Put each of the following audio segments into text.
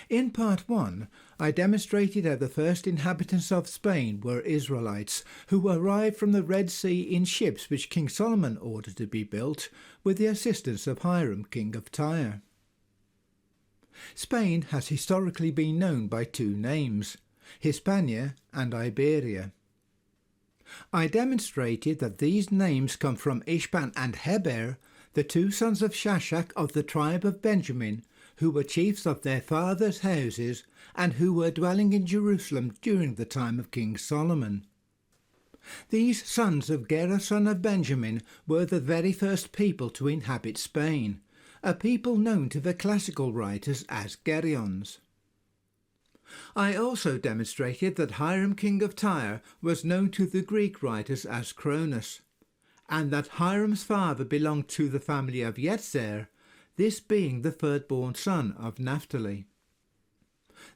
In part 1, I demonstrated how the first inhabitants of Spain were Israelites, who arrived from the Red Sea in ships which King Solomon ordered to be built with the assistance of Hiram, king of Tyre. Spain has historically been known by two names, Hispania and Iberia. I demonstrated that these names come from Ishban and Heber, the two sons of Shashak of the tribe of Benjamin, who were chiefs of their fathers' houses and who were dwelling in Jerusalem during the time of King Solomon. These sons of Gera son of Benjamin were the very first people to inhabit Spain, a people known to the classical writers as Gerions. I also demonstrated that Hiram king of Tyre was known to the Greek writers as Cronus, and that Hiram's father belonged to the family of Yetzer, this being the third-born son of Naphtali.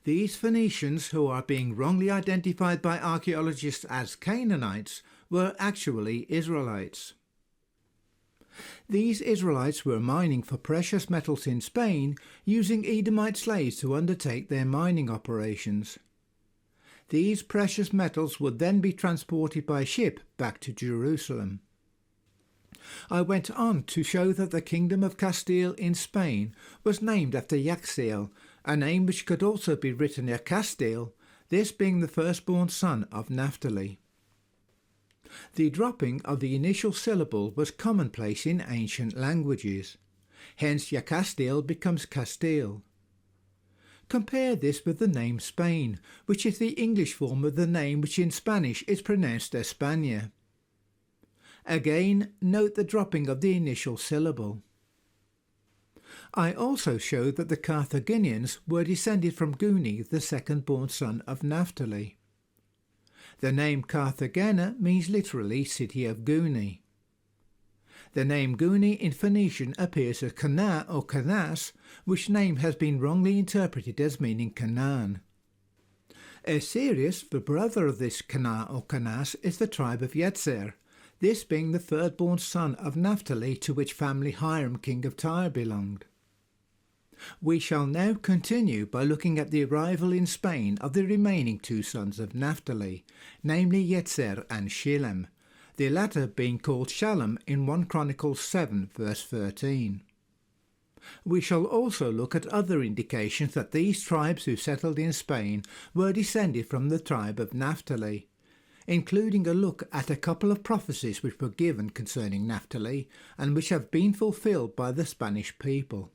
These Phoenicians, who are being wrongly identified by archaeologists as Canaanites, were actually Israelites. These Israelites were mining for precious metals in Spain, using Edomite slaves to undertake their mining operations. These precious metals would then be transported by ship back to Jerusalem. I went on to show that the kingdom of Castile in Spain was named after Yaxel, a name which could also be written Castile, this being the firstborn son of Naphtali. The dropping of the initial syllable was commonplace in ancient languages. Hence Yacastil becomes Castile. Compare this with the name Spain, which is the English form of the name which in Spanish is pronounced España. Again, note the dropping of the initial syllable. I also showed that the Carthaginians were descended from Guni, the second-born son of Naphtali. The name Carthagena means literally city of Guni. The name Guni in Phoenician appears as Cana or Canas, which name has been wrongly interpreted as meaning Canaan. Assyrius, the brother of this Cana or Canas, is the tribe of Yetzer, this being the third-born son of Naphtali, to which family Hiram king of Tyre belonged. We shall now continue by looking at the arrival in Spain of the remaining two sons of Naphtali, namely Yetzer and Shilem, the latter being called Shalom in 1 Chronicles 7 verse 13. We shall also look at other indications that these tribes who settled in Spain were descended from the tribe of Naphtali, including a look at a couple of prophecies which were given concerning Naphtali and which have been fulfilled by the Spanish people.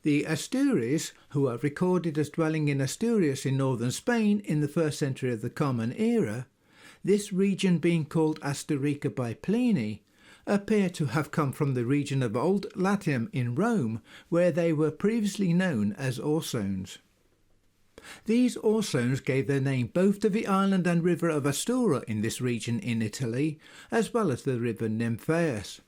The Asturias, who are recorded as dwelling in Asturias in northern Spain in the 1st century of the Common Era, this region being called Asturica by Pliny, appear to have come from the region of Old Latium in Rome, where they were previously known as Orsones. These Orsones gave their name both to the island and river of Astura in this region in Italy, as well as the river Nymphaeus.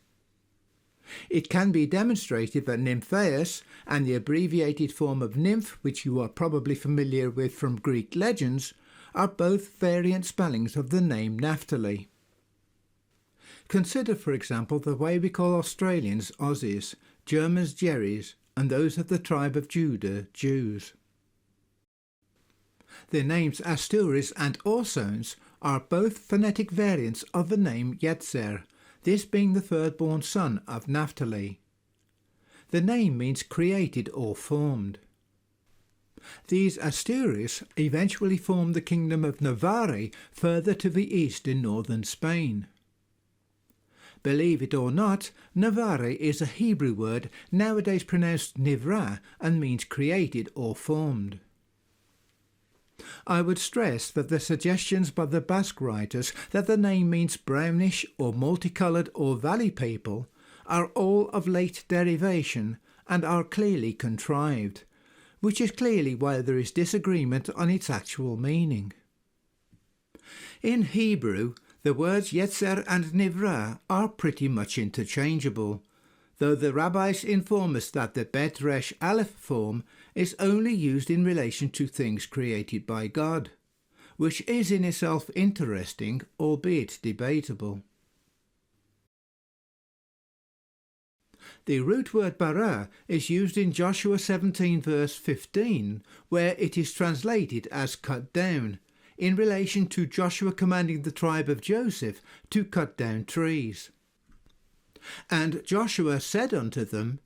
It can be demonstrated that Nymphaeus and the abbreviated form of nymph, which you are probably familiar with from Greek legends, are both variant spellings of the name Naphtali. Consider, for example, the way we call Australians Aussies, Germans Jerrys, and those of the tribe of Judah Jews. The names Asturias and Orsones are both phonetic variants of the name Yetzer, this being the third-born son of Naphtali. The name means created or formed. These Asturias eventually formed the kingdom of Navarre further to the east in northern Spain. Believe it or not, Navarre is a Hebrew word nowadays pronounced Nivra and means created or formed. I would stress that the suggestions by the Basque writers that the name means brownish or multicoloured or valley people are all of late derivation and are clearly contrived, which is clearly why there is disagreement on its actual meaning. In Hebrew, the words Yetzer and Nivra are pretty much interchangeable, though the rabbis inform us that the Bet Resh Aleph form is only used in relation to things created by God, which is in itself interesting, albeit debatable. The root word bara is used in Joshua 17 verse 15, where it is translated as cut down, in relation to Joshua commanding the tribe of Joseph to cut down trees. And Joshua said unto them,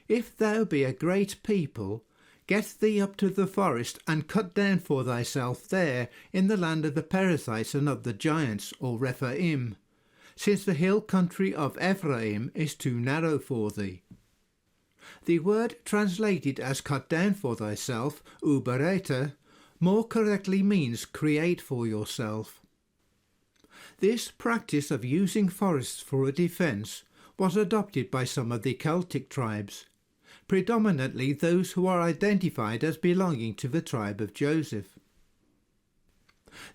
If thou be a great people, get thee up to the forest, and cut down for thyself there in the land of the Perizzites and of the giants, or Rephaim, since the hill country of Ephraim is too narrow for thee. The word translated as cut down for thyself, ubereta, more correctly means create for yourself. This practice of using forests for a defence was adopted by some of the Celtic tribes, predominantly those who are identified as belonging to the tribe of Joseph.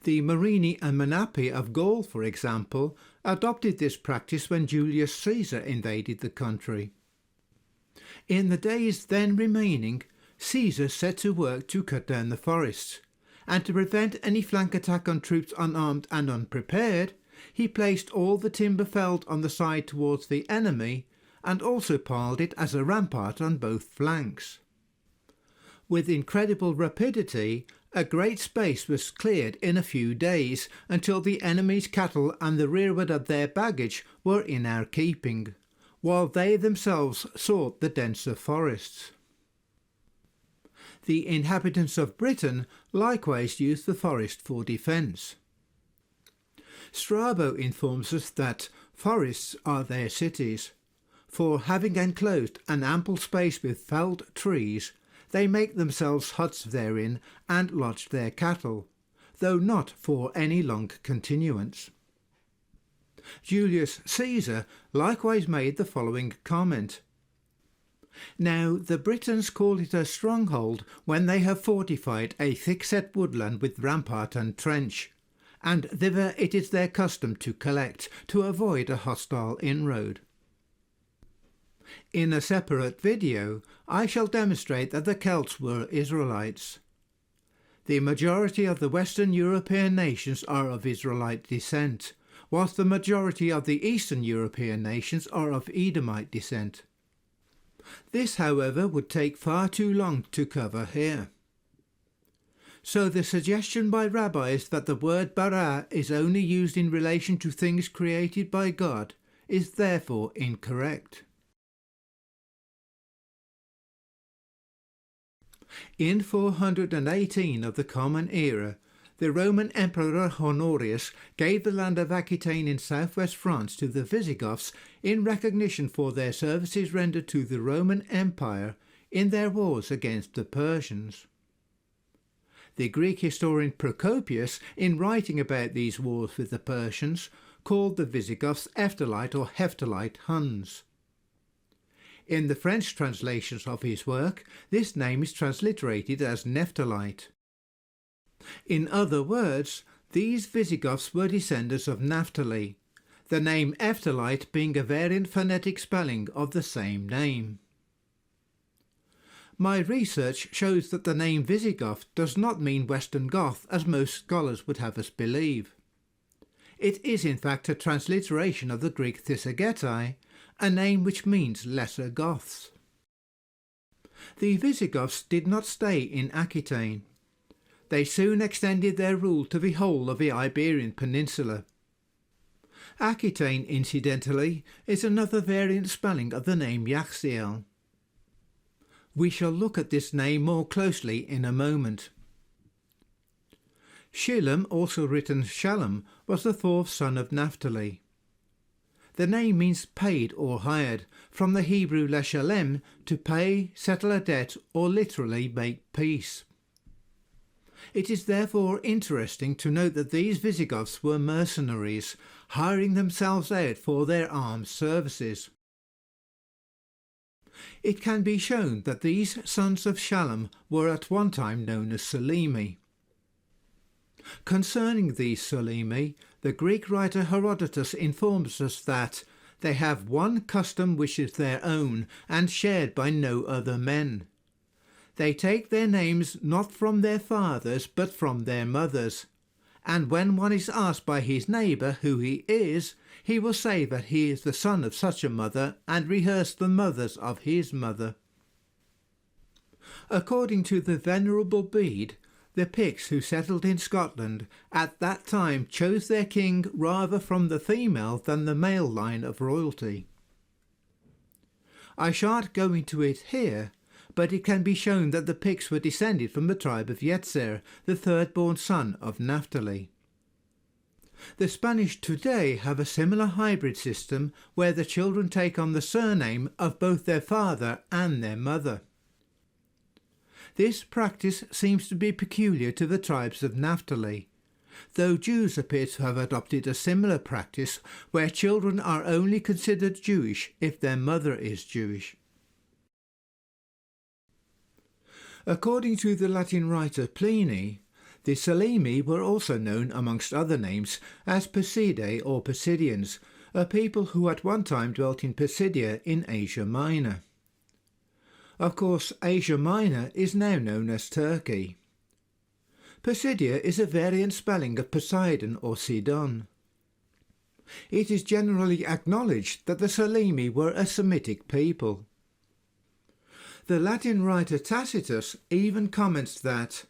The Morini and Menapi of Gaul, for example, adopted this practice when Julius Caesar invaded the country. In the days then remaining, Caesar set to work to cut down the forests, and to prevent any flank attack on troops unarmed and unprepared, he placed all the timber felled on the side towards the enemy, and also piled it as a rampart on both flanks. With incredible rapidity, a great space was cleared in a few days, until the enemy's cattle and the rearward of their baggage were in our keeping, while they themselves sought the denser forests. The inhabitants of Britain likewise used the forest for defence. Strabo informs us that forests are their cities, for having enclosed an ample space with felled trees, they make themselves huts therein and lodge their cattle, though not for any long continuance. Julius Caesar likewise made the following comment. Now the Britons call it a stronghold when they have fortified a thick-set woodland with rampart and trench, and thither it is their custom to collect, to avoid a hostile inroad. In a separate video, I shall demonstrate that the Celts were Israelites. The majority of the Western European nations are of Israelite descent, whilst the majority of the Eastern European nations are of Edomite descent. This, however, would take far too long to cover here. So the suggestion by rabbis that the word bara is only used in relation to things created by God is therefore incorrect. In 418 of the Common Era, the Roman Emperor Honorius gave the land of Aquitaine in southwest France to the Visigoths in recognition for their services rendered to the Roman Empire in their wars against the Persians. The Greek historian Procopius, in writing about these wars with the Persians, called the Visigoths Ephthalite or Hephthalite Huns. In the French translations of his work, this name is transliterated as Nephthalite. In other words, these Visigoths were descendants of Naphtali, the name Ephthalite being a variant phonetic spelling of the same name. My research shows that the name Visigoth does not mean Western Goth as most scholars would have us believe. It is in fact a transliteration of the Greek Thysagetai, a name which means Lesser Goths. The Visigoths did not stay in Aquitaine. They soon extended their rule to the whole of the Iberian Peninsula. Aquitaine, incidentally, is another variant spelling of the name Yaxchiel. We shall look at this name more closely in a moment. Shilom, also written Shalom, was the fourth son of Naphtali. The name means paid or hired, from the Hebrew leshalem, to pay, settle a debt, or literally make peace. It is therefore interesting to note that these Visigoths were mercenaries, hiring themselves out for their armed services. It can be shown that these sons of Shalom were at one time known as Selimi. Concerning these Selimi, the Greek writer Herodotus informs us that they have one custom which is their own and shared by no other men. They take their names not from their fathers but from their mothers, and when one is asked by his neighbour who he is, he will say that he is the son of such a mother and rehearse the mothers of his mother. According to the Venerable Bede, the Picts who settled in Scotland at that time chose their king rather from the female than the male line of royalty. I shan't go into it here, but it can be shown that the Picts were descended from the tribe of Yetzer, the third-born son of Naphtali. The Spanish today have a similar hybrid system where the children take on the surname of both their father and their mother. This practice seems to be peculiar to the tribes of Naphtali, though Jews appear to have adopted a similar practice where children are only considered Jewish if their mother is Jewish. According to the Latin writer Pliny, the Selimi were also known amongst other names as Pisidae or Pisidians, a people who at one time dwelt in Pisidia in Asia Minor. Of course, Asia Minor is now known as Turkey. Pisidia is a variant spelling of Poseidon or Sidon. It is generally acknowledged that the Selimi were a Semitic people. The Latin writer Tacitus even comments that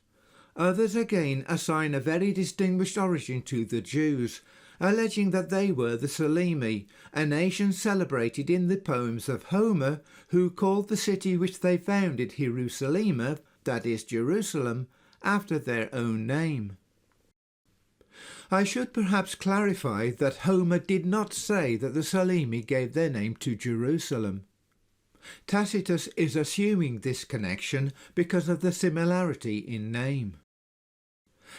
others again assign a very distinguished origin to the Jews, alleging that they were the Selimi, a nation celebrated in the poems of Homer, who called the city which they founded Jerusalem, that is Jerusalem, after their own name. I should perhaps clarify that Homer did not say that the Selimi gave their name to Jerusalem. Tacitus is assuming this connection because of the similarity in name.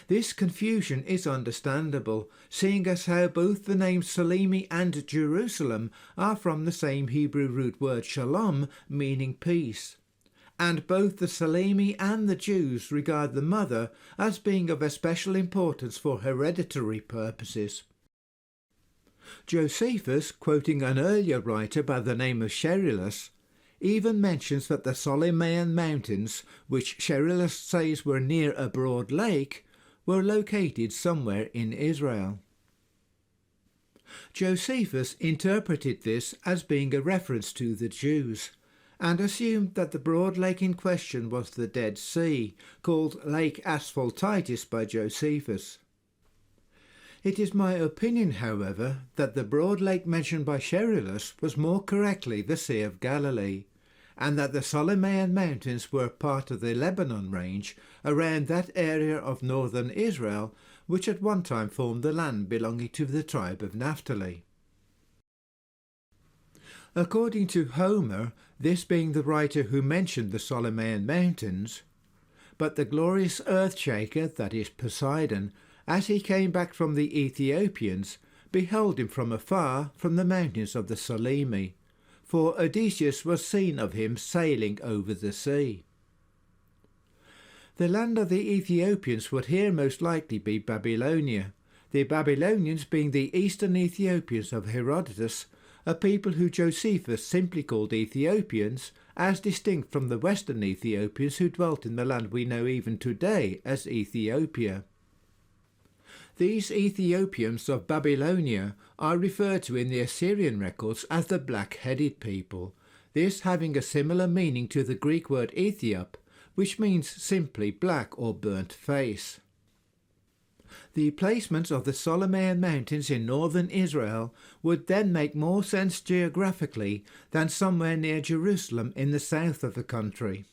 This confusion is understandable, seeing as how both the names Selimi and Jerusalem are from the same Hebrew root word shalom, meaning peace, and both the Selimi and the Jews regard the mother as being of especial importance for hereditary purposes. Josephus, quoting an earlier writer by the name of Sherilus, even mentions that the Solimæan mountains, which Sherilus says were near a broad lake, were located somewhere in Israel. Josephus interpreted this as being a reference to the Jews, and assumed that the broad lake in question was the Dead Sea, called Lake Asphaltitis by Josephus. It is my opinion, however, that the broad lake mentioned by Sherilus was more correctly the Sea of Galilee, and that the Solimæan mountains were part of the Lebanon range around that area of northern Israel which at one time formed the land belonging to the tribe of Naphtali. According to Homer, this being the writer who mentioned the Solimæan mountains, but the glorious earth-shaker, that is Poseidon, as he came back from the Ethiopians, beheld him from afar from the mountains of the Selimi, for Odysseus was seen of him sailing over the sea. The land of the Ethiopians would here most likely be Babylonia, the Babylonians being the eastern Ethiopians of Herodotus, a people who Josephus simply called Ethiopians, as distinct from the western Ethiopians who dwelt in the land we know even today as Ethiopia. These Ethiopians of Babylonia are referred to in the Assyrian records as the black-headed people, this having a similar meaning to the Greek word Ethiop, which means simply black or burnt face. The placement of the Solimæan mountains in northern Israel would then make more sense geographically than somewhere near Jerusalem in the south of the country.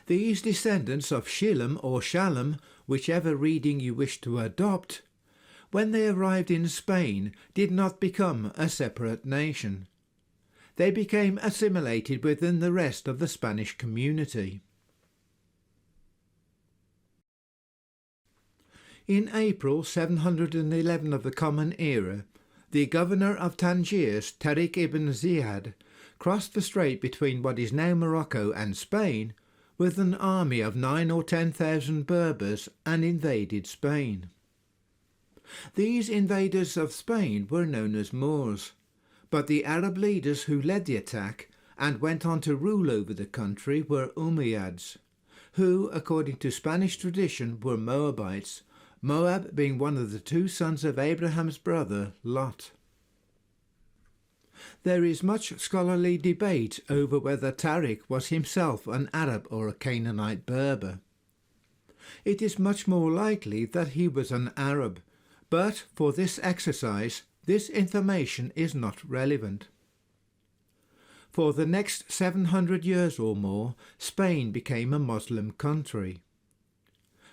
These descendants of Shilom or Shalom, whichever reading you wish to adopt, when they arrived in Spain, did not become a separate nation. They became assimilated within the rest of the Spanish community. In April 711 of the Common Era, the governor of Tangiers, Tariq ibn Ziyad, crossed the strait between what is now Morocco and Spain with an army of 9,000 or 10,000 Berbers and invaded Spain. These invaders of Spain were known as Moors, but the Arab leaders who led the attack and went on to rule over the country were Umayyads, who, according to Spanish tradition, were Moabites, Moab being one of the two sons of Abraham's brother Lot. There is much scholarly debate over whether Tariq was himself an Arab or a Canaanite Berber. It is much more likely that he was an Arab, but for this exercise, this information is not relevant. For the next 700 years or more, Spain became a Muslim country.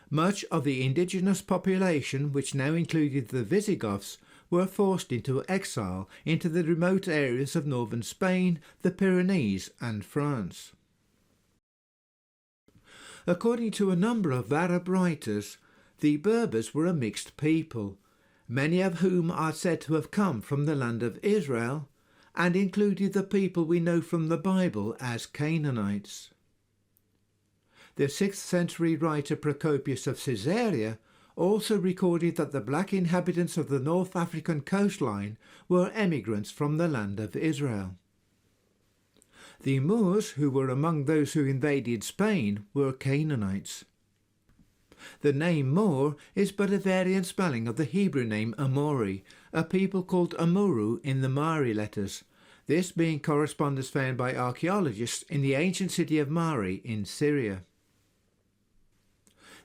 Much of the indigenous population, which now included the Visigoths, were forced into exile into the remote areas of northern Spain, the Pyrenees and France. According to a number of Arab writers, the Berbers were a mixed people, many of whom are said to have come from the land of Israel, and included the people we know from the Bible as Canaanites. The 6th century writer Procopius of Caesarea also recorded that the black inhabitants of the North African coastline were emigrants from the land of Israel. The Moors, who were among those who invaded Spain, were Canaanites. The name Moor is but a variant spelling of the Hebrew name Amori, a people called Amuru in the Mari letters, this being correspondence found by archaeologists in the ancient city of Mari in Syria.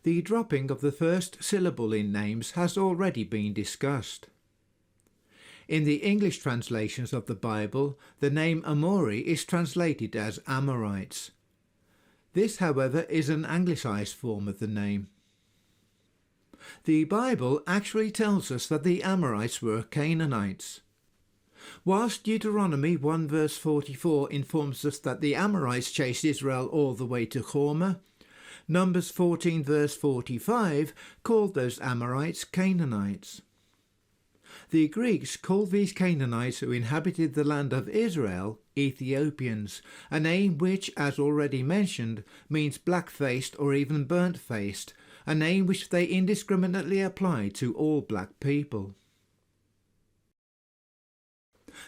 The dropping of the first syllable in names has already been discussed. In the English translations of the Bible, the name Amori is translated as Amorites. This, however, is an anglicised form of the name. The Bible actually tells us that the Amorites were Canaanites. Whilst Deuteronomy 1 verse 44 informs us that the Amorites chased Israel all the way to Hormah, Numbers 14 verse 45 called those Amorites Canaanites. The Greeks called these Canaanites who inhabited the land of Israel Ethiopians, a name which, as already mentioned, means black-faced or even burnt-faced, a name which they indiscriminately applied to all black people.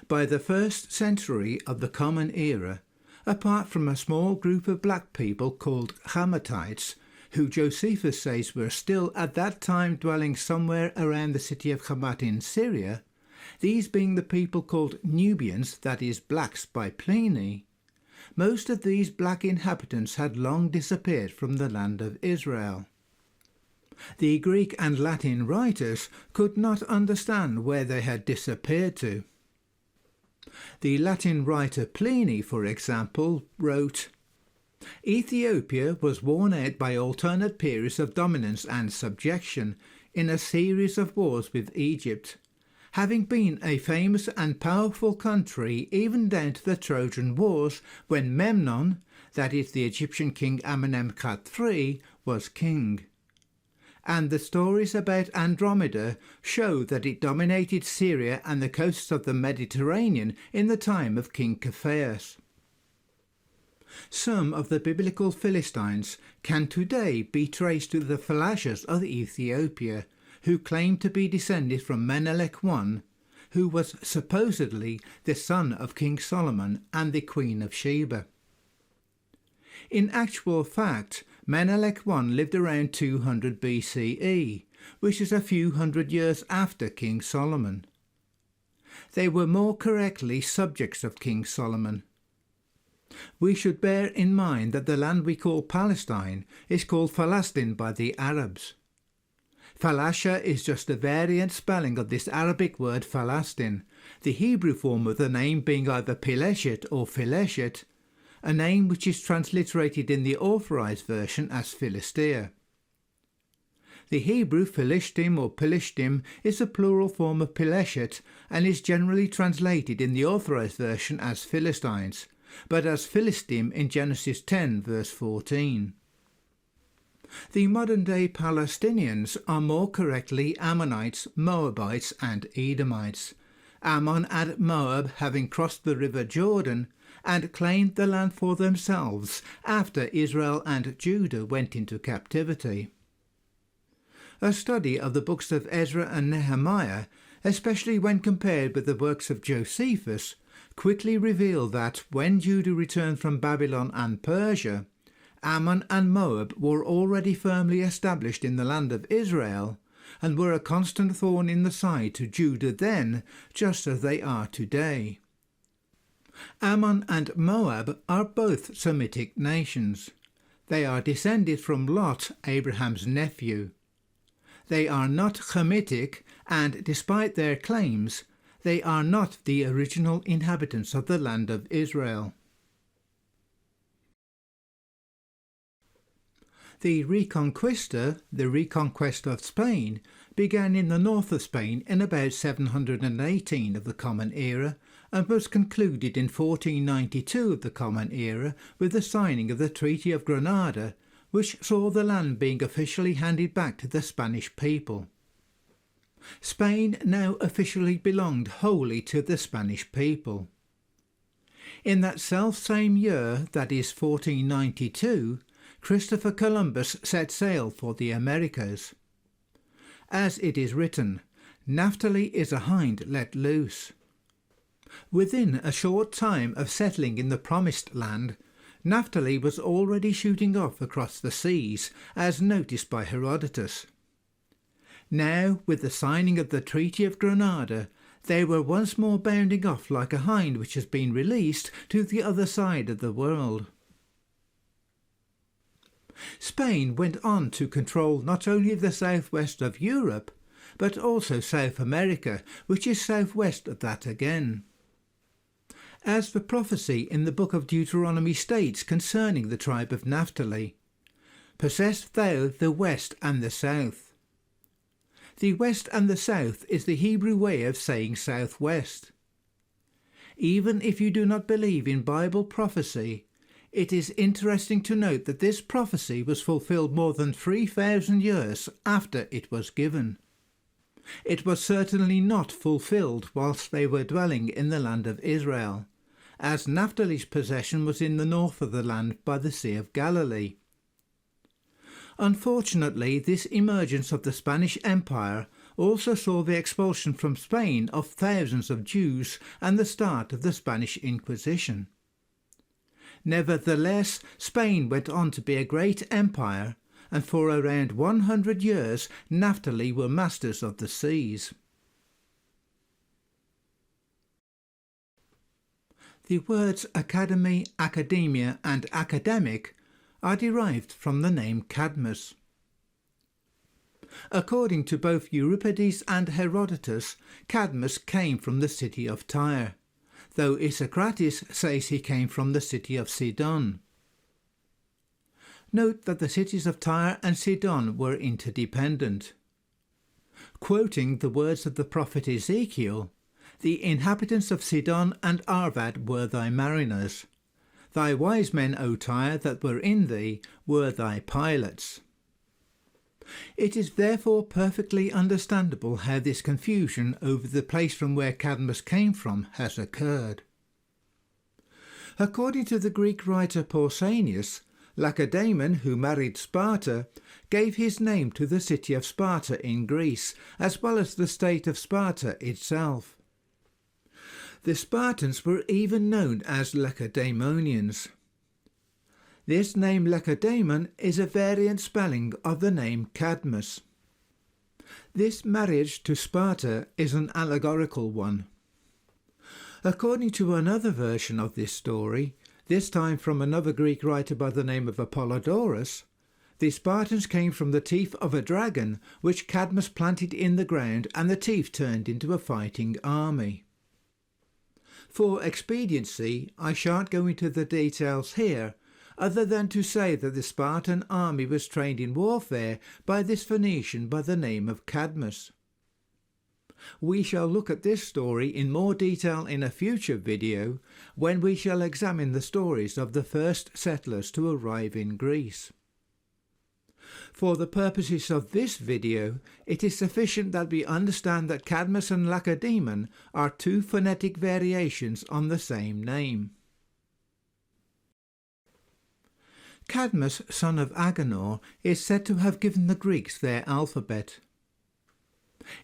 By the 1st century of the Common Era, apart from a small group of black people called Hamatites, who Josephus says were still at that time dwelling somewhere around the city of Hamat in Syria, these being the people called Nubians, that is, blacks by Pliny, most of these black inhabitants had long disappeared from the land of Israel. The Greek and Latin writers could not understand where they had disappeared to. The Latin writer Pliny, for example, wrote, "Ethiopia was worn out by alternate periods of dominance and subjection in a series of wars with Egypt, having been a famous and powerful country even down to the Trojan Wars when Memnon, that is the Egyptian king Amenemhat III, was king. And the stories about Andromeda show that it dominated Syria and the coasts of the Mediterranean in the time of King Caphaeus. Some of the biblical Philistines can today be traced to the Falashas of Ethiopia, who claim to be descended from Menelik I, who was supposedly the son of King Solomon and the Queen of Sheba. In actual fact, Menelik I lived around 200 BCE, which is a few hundred years after King Solomon. They were more correctly subjects of King Solomon. We should bear in mind that the land we call Palestine is called Falastin by the Arabs. Falasha is just a variant spelling of this Arabic word Falastin, the Hebrew form of the name being either Pileshet or Phileshet, a name which is transliterated in the Authorized Version as Philistia. The Hebrew Philishtim or Pilishtim is a plural form of Pileshet and is generally translated in the Authorized Version as Philistines, but as Philistim in Genesis 10 verse 14. The modern-day Palestinians are more correctly Ammonites, Moabites and Edomites, Ammon and Moab having crossed the river Jordan and claimed the land for themselves after Israel and Judah went into captivity. A study of the books of Ezra and Nehemiah, especially when compared with the works of Josephus, quickly revealed that when Judah returned from Babylon and Persia, Ammon and Moab were already firmly established in the land of Israel and were a constant thorn in the side to Judah then, just as they are today. Ammon and Moab are both Semitic nations. They are descended from Lot, Abraham's nephew. They are not Hamitic, and despite their claims, they are not the original inhabitants of the land of Israel. The Reconquista, the reconquest of Spain, began in the north of Spain in about 718 of the Common Era and was concluded in 1492 of the Common Era with the signing of the Treaty of Granada, which saw the land being officially handed back to the Spanish people. Spain now officially belonged wholly to the Spanish people. In that self-same year, that is 1492, Christopher Columbus set sail for the Americas. As it is written, Naphtali is a hind let loose. Within a short time of settling in the Promised Land, Naphtali was already shooting off across the seas, as noticed by Herodotus. Now, with the signing of the Treaty of Granada, they were once more bounding off like a hind which has been released to the other side of the world. Spain went on to control not only the southwest of Europe, but also South America, which is southwest of that again. As the prophecy in the book of Deuteronomy states concerning the tribe of Naphtali, "Possess thou the west and the south." The west and the south is the Hebrew way of saying southwest. Even if you do not believe in Bible prophecy, it is interesting to note that this prophecy was fulfilled more than 3,000 years after it was given. It was certainly not fulfilled whilst they were dwelling in the land of Israel, as Naphtali's possession was in the north of the land by the Sea of Galilee. Unfortunately, this emergence of the Spanish Empire also saw the expulsion from Spain of thousands of Jews and the start of the Spanish Inquisition. Nevertheless, Spain went on to be a great empire, and for around 100 years Naphtali were masters of the seas. The words academy, academia and academic are derived from the name Cadmus. According to both Euripides and Herodotus, Cadmus came from the city of Tyre, though Isocrates says he came from the city of Sidon. Note that the cities of Tyre and Sidon were interdependent. Quoting the words of the prophet Ezekiel, "The inhabitants of Sidon and Arvad were thy mariners. Thy wise men, O Tyre, that were in thee, were thy pilots." It is therefore perfectly understandable how this confusion over the place from where Cadmus came from has occurred. According to the Greek writer Pausanias, Lacedaemon, who married Sparta, gave his name to the city of Sparta in Greece, as well as the state of Sparta itself. The Spartans were even known as Lacedaemonians. This name Lacedaemon is a variant spelling of the name Cadmus. This marriage to Sparta is an allegorical one. According to another version of this story, this time from another Greek writer by the name of Apollodorus, the Spartans came from the teeth of a dragon which Cadmus planted in the ground, and the teeth turned into a fighting army. For expediency, I shan't go into the details here, other than to say that the Spartan army was trained in warfare by this Phoenician by the name of Cadmus. We shall look at this story in more detail in a future video, when we shall examine the stories of the first settlers to arrive in Greece. For the purposes of this video, it is sufficient that we understand that Cadmus and Lacedaemon are two phonetic variations on the same name. Cadmus, son of Agenor, is said to have given the Greeks their alphabet.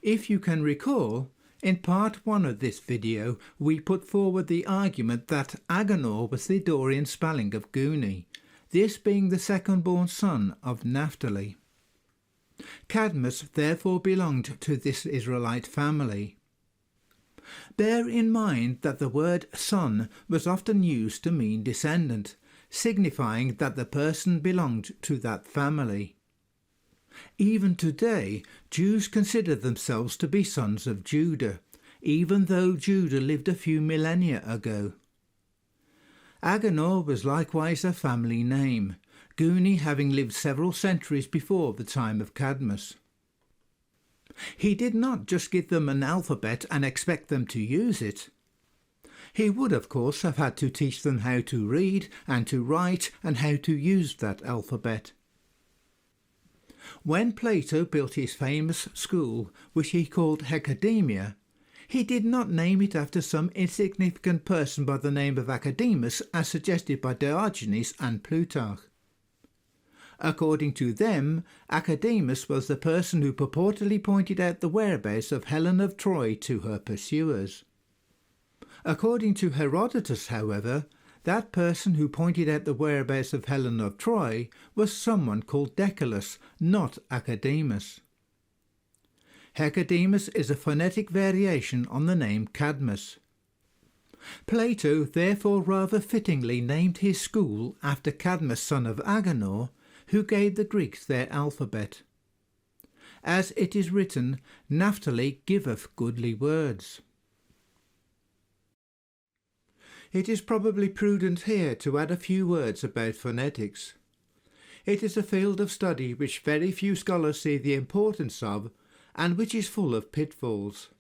If you can recall, in part 1 of this video we put forward the argument that Agenor was the Dorian spelling of Guni, this being the second-born son of Naphtali. Cadmus therefore belonged to this Israelite family. Bear in mind that the word son was often used to mean descendant, signifying that the person belonged to that family. Even today, Jews consider themselves to be sons of Judah, even though Judah lived a few millennia ago. Agenor was likewise a family name, Guni having lived several centuries before the time of Cadmus. He did not just give them an alphabet and expect them to use it. He would, of course, have had to teach them how to read and to write and how to use that alphabet. When Plato built his famous school, which he called Hecademia, he did not name it after some insignificant person by the name of Academus, as suggested by Diogenes and Plutarch. According to them, Academus was the person who purportedly pointed out the whereabouts of Helen of Troy to her pursuers. According to Herodotus, however, that person who pointed out the whereabouts of Helen of Troy was someone called Deculus, not Academus. Hecademus is a phonetic variation on the name Cadmus. Plato therefore rather fittingly named his school after Cadmus, son of Agenor, who gave the Greeks their alphabet. As it is written, Naphtali giveth goodly words. It is probably prudent here to add a few words about phonetics. It is a field of study which very few scholars see the importance of, and which is full of pitfalls.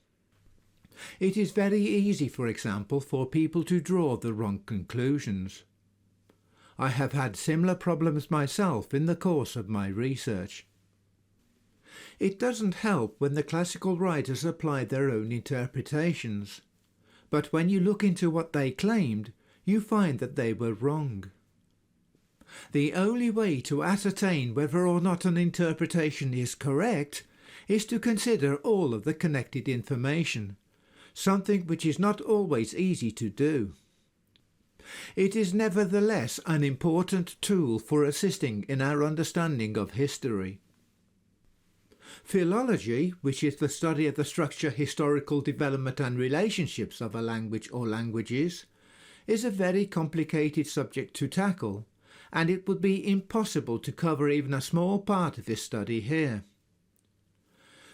It is very easy, for example, for people to draw the wrong conclusions. I have had similar problems myself in the course of my research. It doesn't help when the classical writers apply their own interpretations, but when you look into what they claimed, you find that they were wrong. The only way to ascertain whether or not an interpretation is correct is to consider all of the connected information, something which is not always easy to do. It is nevertheless an important tool for assisting in our understanding of history. Philology, which is the study of the structure, historical development and relationships of a language or languages, is a very complicated subject to tackle, and it would be impossible to cover even a small part of this study here.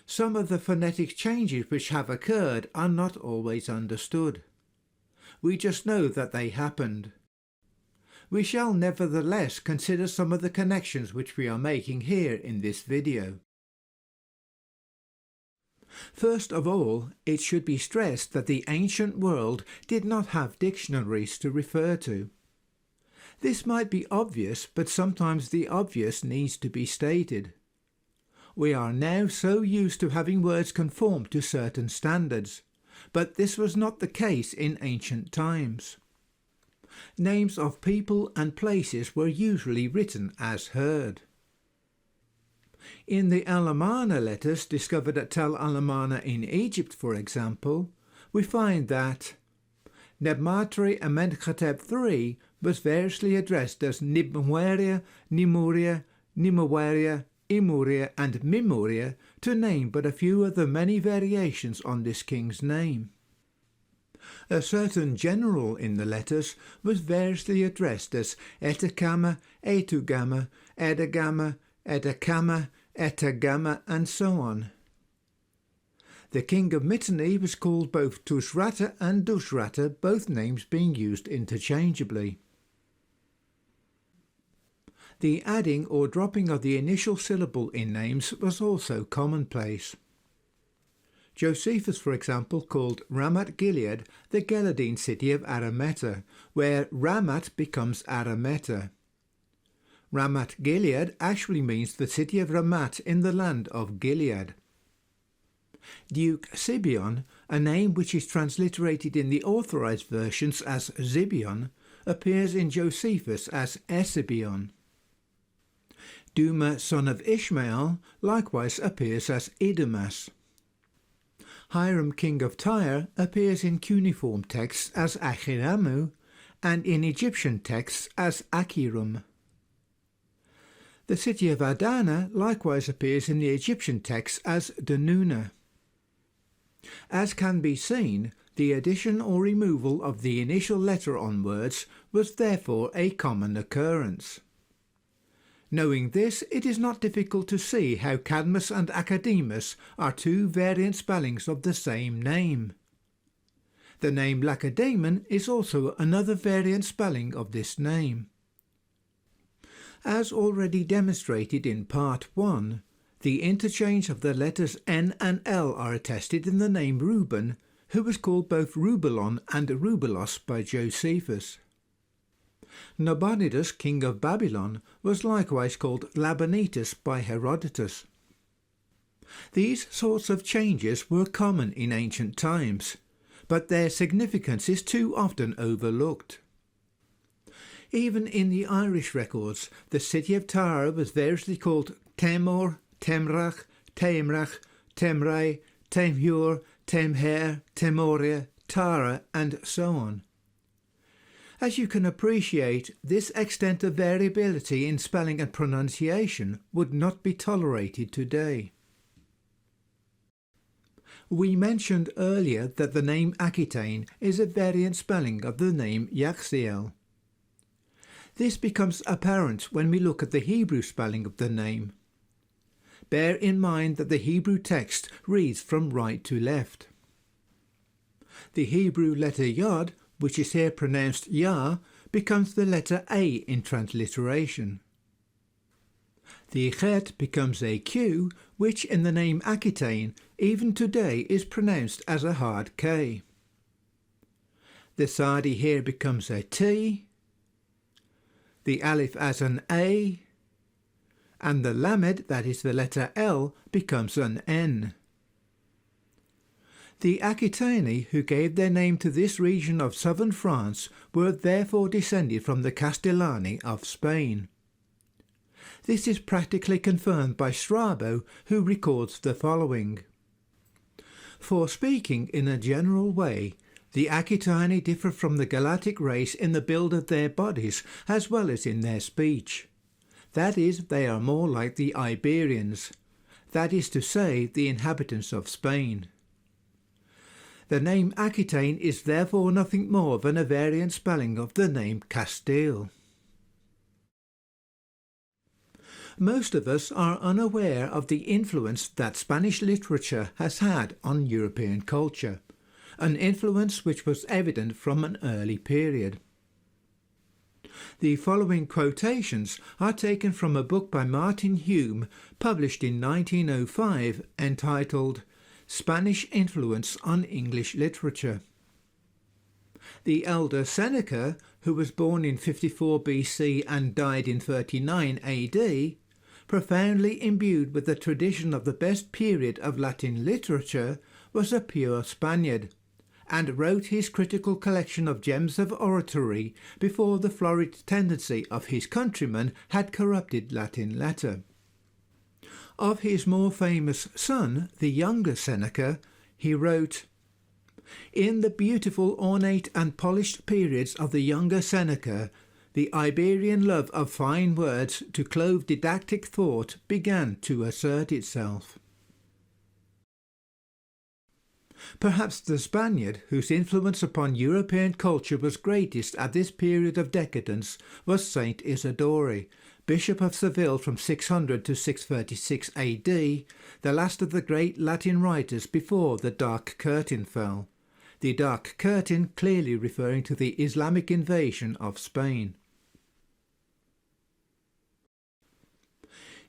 Some of the phonetic changes which have occurred are not always understood. We just know that they happened. We shall nevertheless consider some of the connections which we are making here in this video. First of all, it should be stressed that the ancient world did not have dictionaries to refer to. This might be obvious, but sometimes the obvious needs to be stated. We are now so used to having words conform to certain standards, but this was not the case in ancient times. Names of people and places were usually written as heard. In the Alamana letters discovered at Tel Alamana in Egypt, for example, we find that Nebmatri Amenhotep III was variously addressed as Nibmuria, Nimuria, Nimawaria, Imuria and Mimuria, to name but a few of the many variations on this king's name. A certain general in the letters was variously addressed as Etekama, Etugama, Edagama, Edakama, Etagama, and so on. The king of Mitanni was called both Tushratta and Dushratta, both names being used interchangeably. The adding or dropping of the initial syllable in names was also commonplace. Josephus, for example, called Ramat Gilead the Galadine city of Arametta, where Ramat becomes Arametta. Ramat Gilead actually means the city of Ramat in the land of Gilead. Duke Sibion, a name which is transliterated in the authorized versions as Zibion, appears in Josephus as Esibion. Duma, son of Ishmael, likewise appears as Idumas. Hiram, king of Tyre, appears in cuneiform texts as Achiramu and in Egyptian texts as Achirum. The city of Adana likewise appears in the Egyptian texts as Dununa. As can be seen, the addition or removal of the initial letter on words was therefore a common occurrence. Knowing this, it is not difficult to see how Cadmus and Academus are two variant spellings of the same name. The name Lacedaemon is also another variant spelling of this name. As already demonstrated in Part 1, the interchange of the letters N and L are attested in the name Reuben, who was called both Rubelon and Rubelos by Josephus. Nabonidus, king of Babylon, was likewise called Labanitus by Herodotus. These sorts of changes were common in ancient times, but their significance is too often overlooked. Even in the Irish records, the city of Tara was variously called Temor, Temrach, Temrach, Temrai, Temhur, Temher, Temoria, Tara, and so on. As you can appreciate, this extent of variability in spelling and pronunciation would not be tolerated today. We mentioned earlier that the name Aquitaine is a variant spelling of the name Yaxiel. This becomes apparent when we look at the Hebrew spelling of the name. Bear in mind that the Hebrew text reads from right to left. The Hebrew letter Yod, which is here pronounced Yah, becomes the letter A in transliteration. The Chet becomes a Q, which in the name Aquitaine even today is pronounced as a hard K. The Sadi here becomes a T, the Aleph as an A, and the Lamed, that is the letter L, becomes an N. The Aquitaini, who gave their name to this region of southern France, were therefore descended from the Castellani of Spain. This is practically confirmed by Strabo, who records the following. For speaking in a general way, the Aquitani differ from the Galatic race in the build of their bodies as well as in their speech. That is, they are more like the Iberians, that is to say, the inhabitants of Spain. The name Aquitaine is therefore nothing more than a variant spelling of the name Castile. Most of us are unaware of the influence that Spanish literature has had on European culture, an influence which was evident from an early period. The following quotations are taken from a book by Martin Hume, published in 1905, entitled Spanish Influence on English Literature. The elder Seneca, who was born in 54 BC and died in 39 AD, profoundly imbued with the tradition of the best period of Latin literature, was a pure Spaniard, and wrote his critical collection of gems of oratory before the florid tendency of his countrymen had corrupted Latin letter. Of his more famous son, the younger Seneca, he wrote, "In the beautiful, ornate and polished periods of the younger Seneca, the Iberian love of fine words to clothe didactic thought began to assert itself." Perhaps the Spaniard whose influence upon European culture was greatest at this period of decadence was Saint Isidore, Bishop of Seville from 600 to 636 AD, the last of the great Latin writers before the Dark Curtain fell, the Dark Curtain clearly referring to the Islamic invasion of Spain.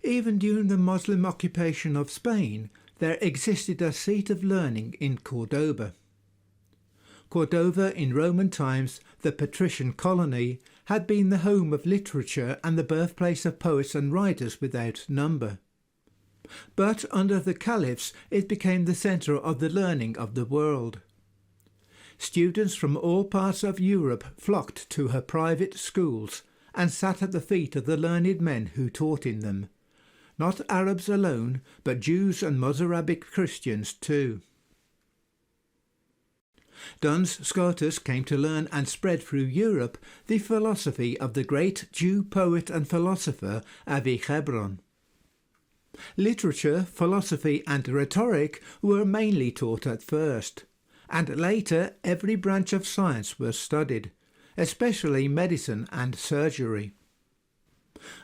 Even during the Muslim occupation of Spain, there existed a seat of learning in Cordoba. Cordova, in Roman times the patrician colony, had been the home of literature and the birthplace of poets and writers without number. But under the caliphs it became the centre of the learning of the world. Students from all parts of Europe flocked to her private schools and sat at the feet of the learned men who taught in them, not Arabs alone, but Jews and Mozarabic Christians too. Duns Scotus came to learn and spread through Europe the philosophy of the great Jew poet and philosopher Avi Hebron. Literature, philosophy and rhetoric were mainly taught at first, and later every branch of science was studied, especially medicine and surgery.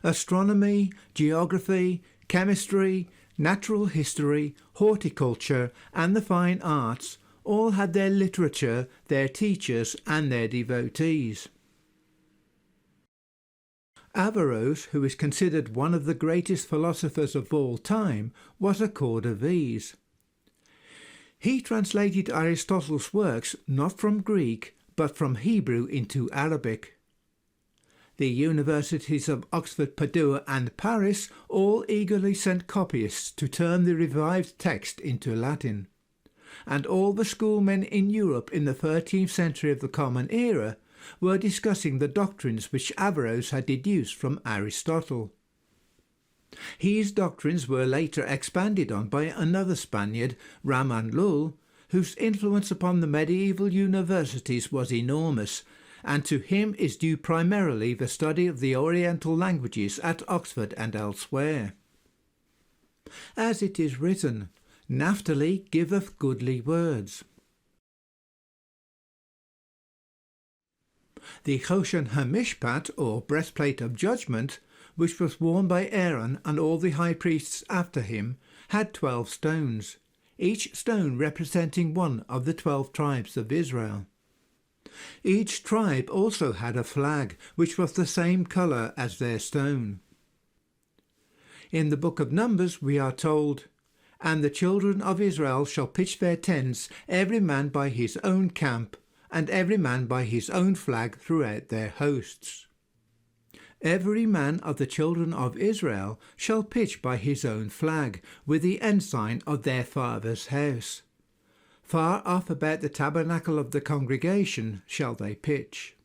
Astronomy, geography, chemistry, natural history, horticulture and the fine arts all had their literature, their teachers and their devotees. Averroes, who is considered one of the greatest philosophers of all time, was a Cordovese. He translated Aristotle's works not from Greek but from Hebrew into Arabic. The universities of Oxford, Padua and Paris all eagerly sent copyists to turn the revived text into Latin, and all the schoolmen in Europe in the 13th century of the Common Era were discussing the doctrines which Averroes had deduced from Aristotle. His doctrines were later expanded on by another Spaniard, Ramon Lull, whose influence upon the medieval universities was enormous, and to him is due primarily the study of the Oriental languages at Oxford and elsewhere. As it is written, Naphtali giveth goodly words. The Choshen HaMishpat, or breastplate of judgment, which was worn by Aaron and all the high priests after him, had 12 stones, each stone representing one of the 12 tribes of Israel. Each tribe also had a flag, which was the same colour as their stone. In the book of Numbers we are told, And the children of Israel shall pitch their tents, every man by his own camp, and every man by his own flag throughout their hosts. Every man of the children of Israel shall pitch by his own flag, with the ensign of their father's house. Far off about the tabernacle of the congregation shall they pitch.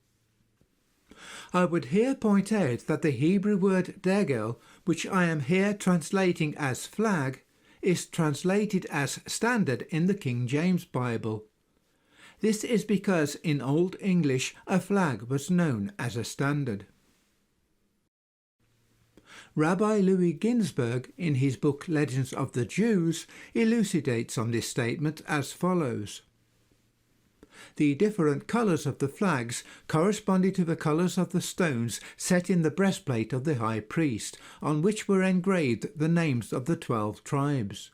I would here point out that the Hebrew word degel, which I am here translating as flag, is translated as standard in the King James Bible. This is because in Old English a flag was known as a standard. Rabbi Louis Ginzberg, in his book Legends of the Jews, elucidates on this statement as follows. The different colours of the flags corresponded to the colours of the stones set in the breastplate of the high priest, on which were engraved the names of the 12 tribes.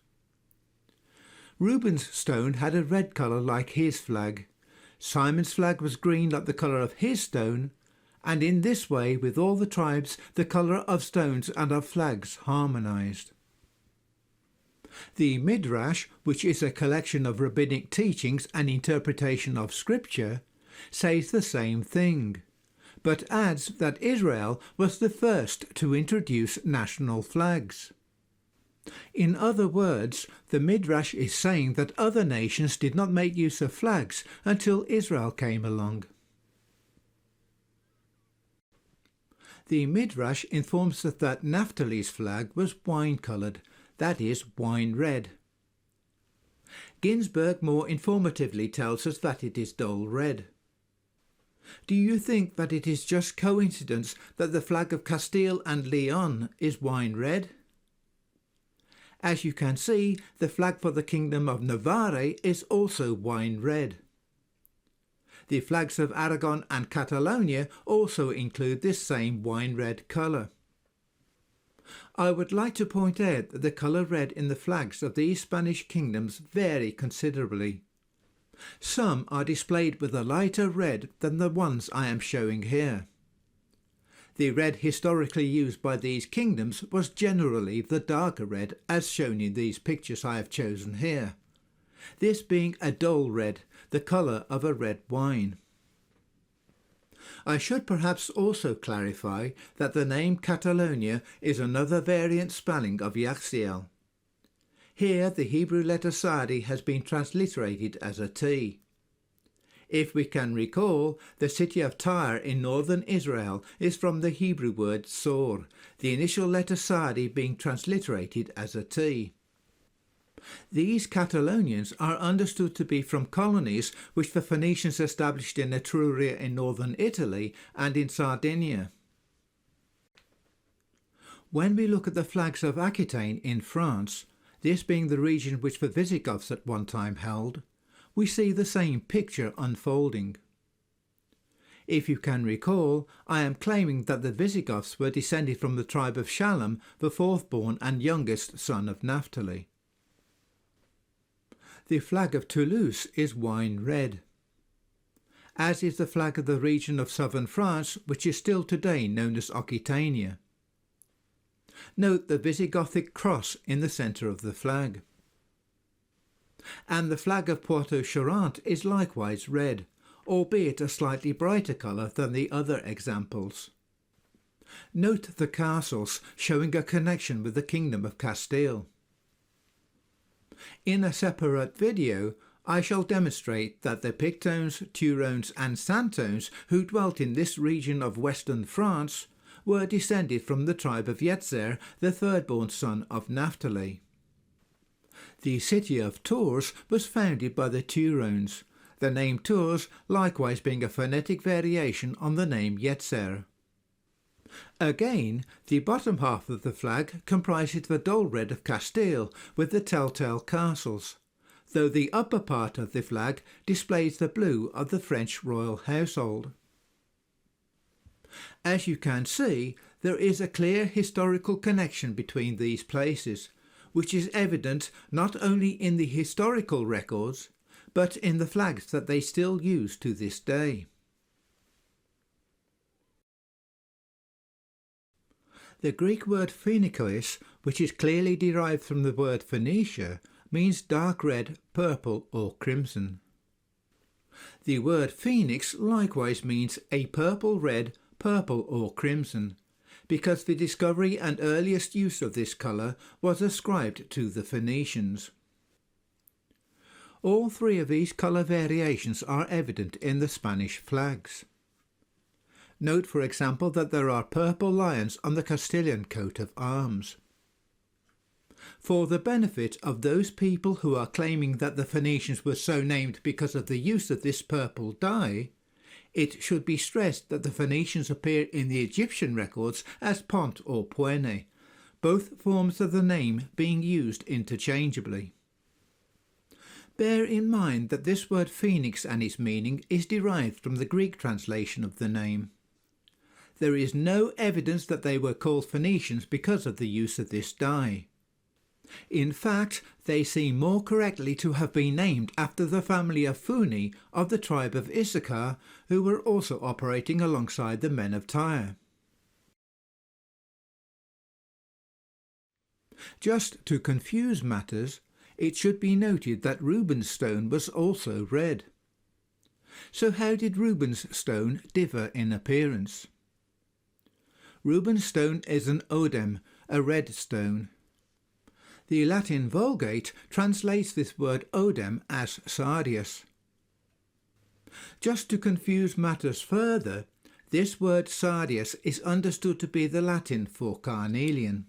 Reuben's stone had a red colour like his flag. Simon's flag was green like the colour of his stone, and in this way with all the tribes the colour of stones and of flags harmonized. The Midrash, which is a collection of rabbinic teachings and interpretation of scripture, says the same thing, but adds that Israel was the first to introduce national flags. In other words, the Midrash is saying that other nations did not make use of flags until Israel came along. The Midrash informs us that Naphtali's flag was wine-coloured, that is, wine red. Ginzberg more informatively tells us that it is dull red. Do you think that it is just coincidence that the flag of Castile and Leon is wine red? As you can see, the flag for the Kingdom of Navarre is also wine red. The flags of Aragon and Catalonia also include this same wine red colour. I would like to point out that the colour red in the flags of these Spanish kingdoms vary considerably. Some are displayed with a lighter red than the ones I am showing here. The red historically used by these kingdoms was generally the darker red, as shown in these pictures I have chosen here, this being a dull red, the colour of a red wine. I should perhaps also clarify that the name Catalonia is another variant spelling of Yaxiel. Here the Hebrew letter Sadi has been transliterated as a T. If we can recall, the city of Tyre in northern Israel is from the Hebrew word Sor, the initial letter Sadi being transliterated as a T. These Catalonians are understood to be from colonies which the Phoenicians established in Etruria in northern Italy and in Sardinia. When we look at the flags of Aquitaine in France, this being the region which the Visigoths at one time held, we see the same picture unfolding. If you can recall, I am claiming that the Visigoths were descended from the tribe of Shalom, the fourth-born and youngest son of Naphtali. The flag of Toulouse is wine red, as is the flag of the region of southern France, which is still today known as Occitania. Note the Visigothic cross in the centre of the flag. And the flag of Poitou-Charentes is likewise red, albeit a slightly brighter colour than the other examples. Note the castles showing a connection with the Kingdom of Castile. In a separate video, I shall demonstrate that the Pictones, Turones and Santones who dwelt in this region of western France were descended from the tribe of Yetzer, the third-born son of Naphtali. The city of Tours was founded by the Turones, the name Tours likewise being a phonetic variation on the name Yetzer. Again, the bottom half of the flag comprises the dull red of Castile with the telltale castles, though the upper part of the flag displays the blue of the French royal household. As you can see, there is a clear historical connection between these places, which is evident not only in the historical records, but in the flags that they still use to this day. The Greek word phoenikois, which is clearly derived from the word Phoenicia, means dark red, purple or crimson. The word phoenix likewise means a purple-red, purple or crimson, because the discovery and earliest use of this colour was ascribed to the Phoenicians. All three of these colour variations are evident in the Spanish flags. Note, for example, that there are purple lions on the Castilian coat of arms. For the benefit of those people who are claiming that the Phoenicians were so named because of the use of this purple dye, it should be stressed that the Phoenicians appear in the Egyptian records as Pont or Puene, both forms of the name being used interchangeably. Bear in mind that this word phoenix and its meaning is derived from the Greek translation of the name. There is no evidence that they were called Phoenicians because of the use of this dye. In fact, they seem more correctly to have been named after the family of Phuni of the tribe of Issachar, who were also operating alongside the men of Tyre. Just to confuse matters, it should be noted that Reuben's stone was also red. So how did Reuben's stone differ in appearance? Reuben's stone is an odem, a red stone. The Latin Vulgate translates this word odem as sardius. Just to confuse matters further, this word sardius is understood to be the Latin for carnelian.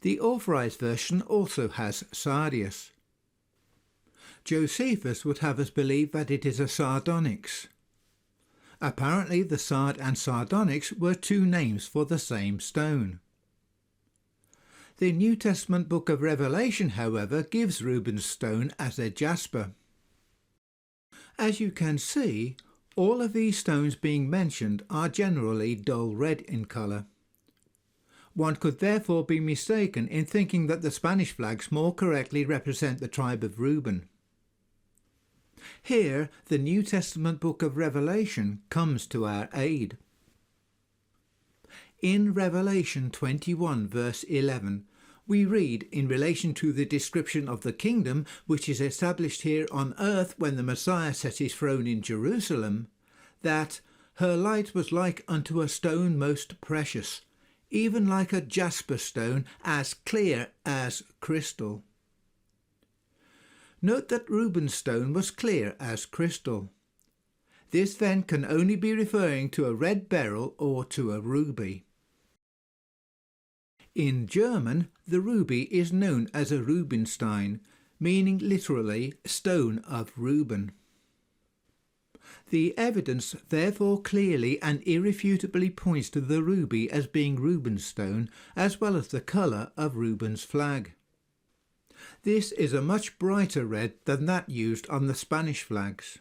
The Authorized Version also has sardius. Josephus would have us believe that it is a sardonyx. Apparently the sard and sardonyx were two names for the same stone. The New Testament book of Revelation, however, gives Reuben's stone as a jasper. As you can see, all of these stones being mentioned are generally dull red in colour. One could therefore be mistaken in thinking that the Spanish flags more correctly represent the tribe of Reuben. Here, the New Testament book of Revelation comes to our aid. In Revelation 21 verse 11, we read in relation to the description of the kingdom which is established here on earth when the Messiah sets his throne in Jerusalem, that Her light was like unto a stone most precious, even like a jasper stone, as clear as crystal. Note that Reuben's stone was clear as crystal. This then can only be referring to a red beryl or to a ruby. In German, the ruby is known as a Rubenstein, meaning literally stone of Reuben. The evidence therefore clearly and irrefutably points to the ruby as being Reuben's stone, as well as the colour of Reuben's flag. This is a much brighter red than that used on the Spanish flags.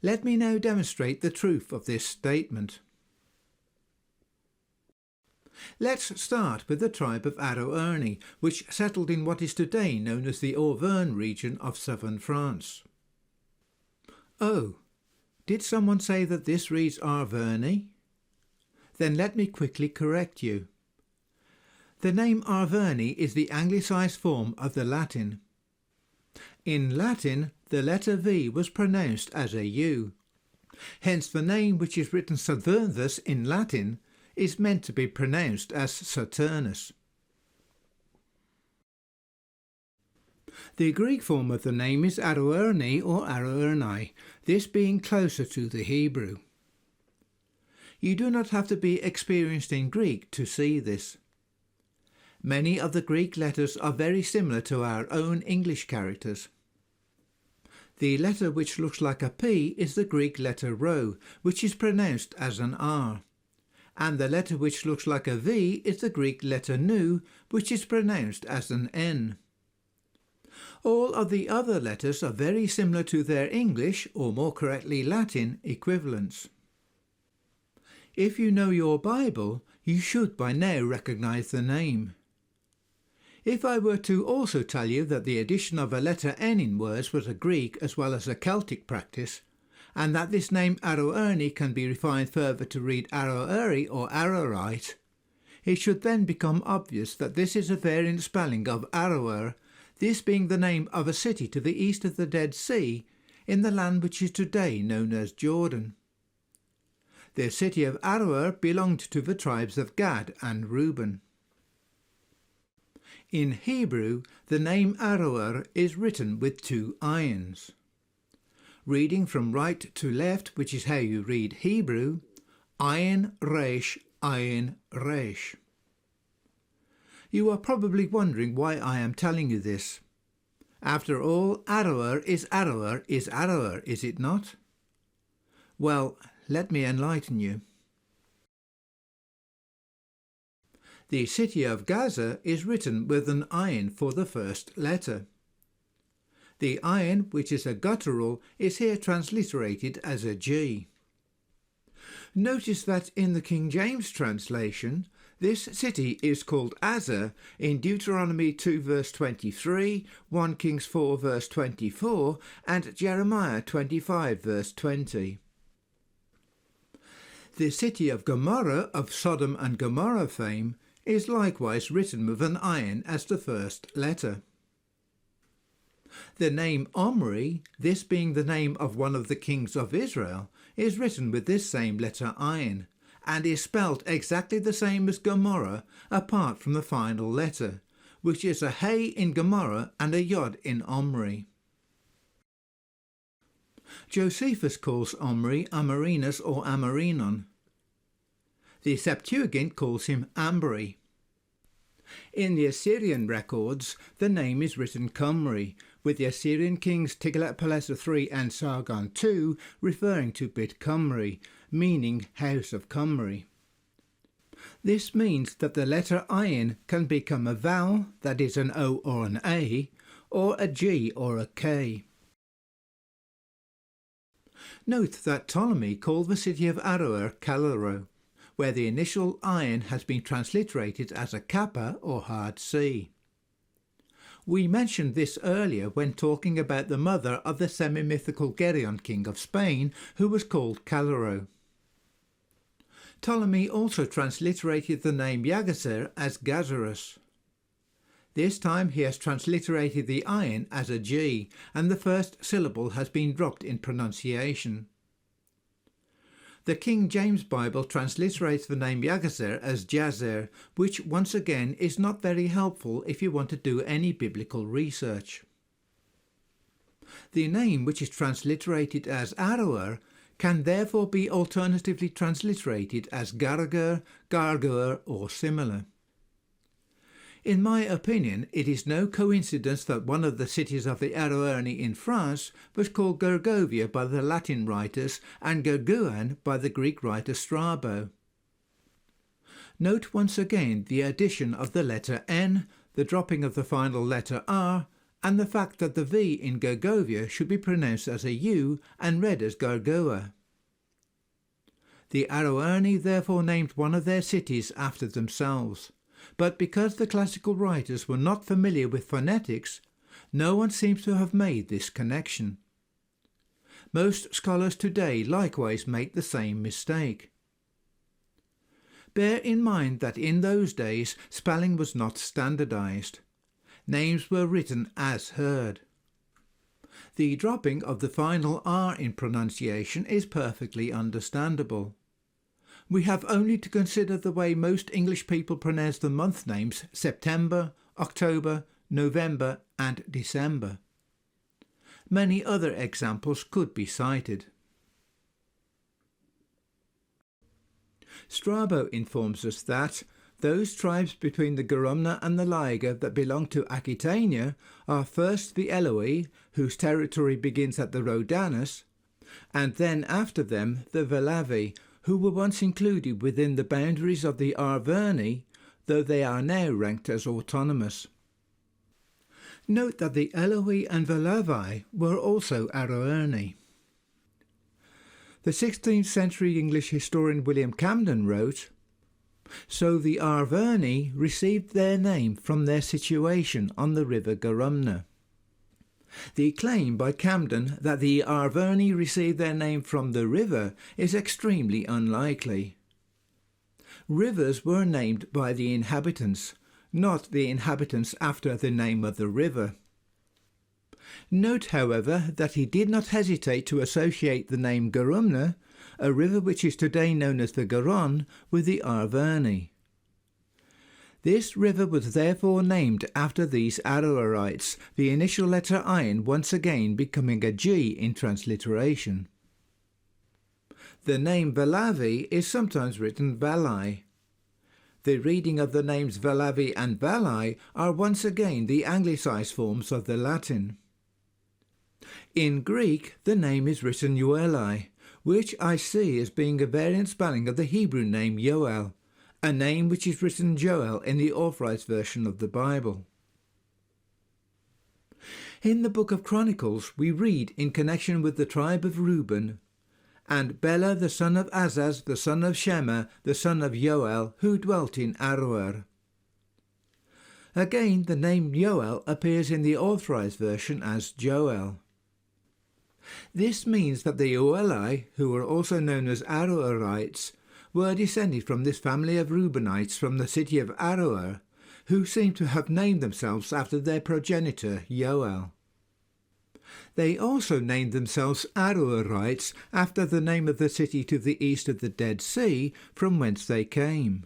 Let me now demonstrate the truth of this statement. Let's start with the tribe of Aroerne, which settled in what is today known as the Auvergne region of southern France. Oh, did someone say that this reads Arverni? Then let me quickly correct you. The name Arverni is the anglicised form of the Latin. In Latin, the letter V was pronounced as a U. Hence the name, which is written Saturnus in Latin, is meant to be pronounced as Saturnus. The Greek form of the name is Aroerne or Aroernai, this being closer to the Hebrew. You do not have to be experienced in Greek to see this. Many of the Greek letters are very similar to our own English characters. The letter which looks like a P is the Greek letter Rho, which is pronounced as an R, and the letter which looks like a V is the Greek letter Nu, which is pronounced as an N. All of the other letters are very similar to their English, or more correctly Latin, equivalents. If you know your Bible, you should by now recognise the name. If I were to also tell you that the addition of a letter N in words was a Greek as well as a Celtic practice, and that this name Aroerne can be refined further to read Aroeri or Arorite, it should then become obvious that this is a variant spelling of Aroer, this being the name of a city to the east of the Dead Sea, in the land which is today known as Jordan. The city of Aroer belonged to the tribes of Gad and Reuben. In Hebrew, the name Aroer is written with 2 irons. Reading from right to left, which is how you read Hebrew, Ayin Resh, Ayin Resh. You are probably wondering why I am telling you this. After all, Aroer, is Aroer, is it not? Well, let me enlighten you. The city of Gaza is written with an ayin for the first letter. The ayin, which is a guttural, is here transliterated as a G. Notice that in the King James translation, this city is called Azza in Deuteronomy 2 verse 23, 1 Kings 4 verse 24 and Jeremiah 25 verse 20. The city of Gomorrah, of Sodom and Gomorrah fame, is likewise written with an ayin as the first letter. The name Omri, this being the name of one of the kings of Israel, is written with this same letter ayin, and is spelt exactly the same as Gomorrah apart from the final letter, which is a hey in Gomorrah and a yod in Omri. Josephus calls Omri Amarinus or Amarinon. The Septuagint calls him Ambri. In the Assyrian records, the name is written Cumri, with the Assyrian kings Tiglath-Pileser III and Sargon II referring to Bit Cumri, meaning House of Cumri. This means that the letter ayin can become a vowel, that is an O or an A, or a G or a K. Note that Ptolemy called the city of Aroer Calero, where the initial ayin has been transliterated as a kappa or hard C. We mentioned this earlier when talking about the mother of the semi-mythical Geryon king of Spain, who was called Calero. Ptolemy also transliterated the name Yagasser as Gazarus. This time he has transliterated the ayin as a G, and the first syllable has been dropped in pronunciation. The King James Bible transliterates the name Yazer as Jazer, which once again is not very helpful if you want to do any biblical research. The name, which is transliterated as Aroer, can therefore be alternatively transliterated as Garger, Gargoer or similar. In my opinion, it is no coincidence that one of the cities of the Aroerne in France was called Gergovia by the Latin writers and Gerguan by the Greek writer Strabo. Note once again the addition of the letter N, the dropping of the final letter R, and the fact that the V in Gergovia should be pronounced as a U and read as Gargoa. The Aroerne therefore named one of their cities after themselves. But because the classical writers were not familiar with phonetics, no one seems to have made this connection. Most scholars today likewise make the same mistake. Bear in mind that in those days spelling was not standardized. Names were written as heard. The dropping of the final R in pronunciation is perfectly understandable. We have only to consider the way most English people pronounce the month names September, October, November and December. Many other examples could be cited. Strabo informs us that those tribes between the Garumna and the Liger that belong to Aquitania are first the Eloi, whose territory begins at the Rodanus, and then after them the Velavi, who were once included within the boundaries of the Arverni, though they are now ranked as autonomous. Note that the Eloi and Velavi were also Aroerne. The 16th century English historian William Camden wrote, "So the Arverni received their name from their situation on the river Garumna." The claim by Camden that the Arverni received their name from the river is extremely unlikely. Rivers were named by the inhabitants, not the inhabitants after the name of the river. Note, however, that he did not hesitate to associate the name Garumna, a river which is today known as the Garonne, with the Arverni. This river was therefore named after these Aroerites, the initial letter Ayin once again becoming a G in transliteration. The name Valavi is sometimes written Valai. The reading of the names Valavi and Valai are once again the anglicised forms of the Latin. In Greek, the name is written Yoelai, which I see as being a variant spelling of the Hebrew name Yoel, a name which is written Joel in the Authorized Version of the Bible. In the book of Chronicles we read in connection with the tribe of Reuben, "And Bela the son of Azaz the son of Shema the son of Joel, who dwelt in Aroer." Again the name Joel appears in the Authorized Version as Joel. This means that the Oelai, who were also known as Aroerites, were descended from this family of Reubenites from the city of Aroer, who seem to have named themselves after their progenitor Joel. They also named themselves Aroerites after the name of the city to the east of the Dead Sea from whence they came.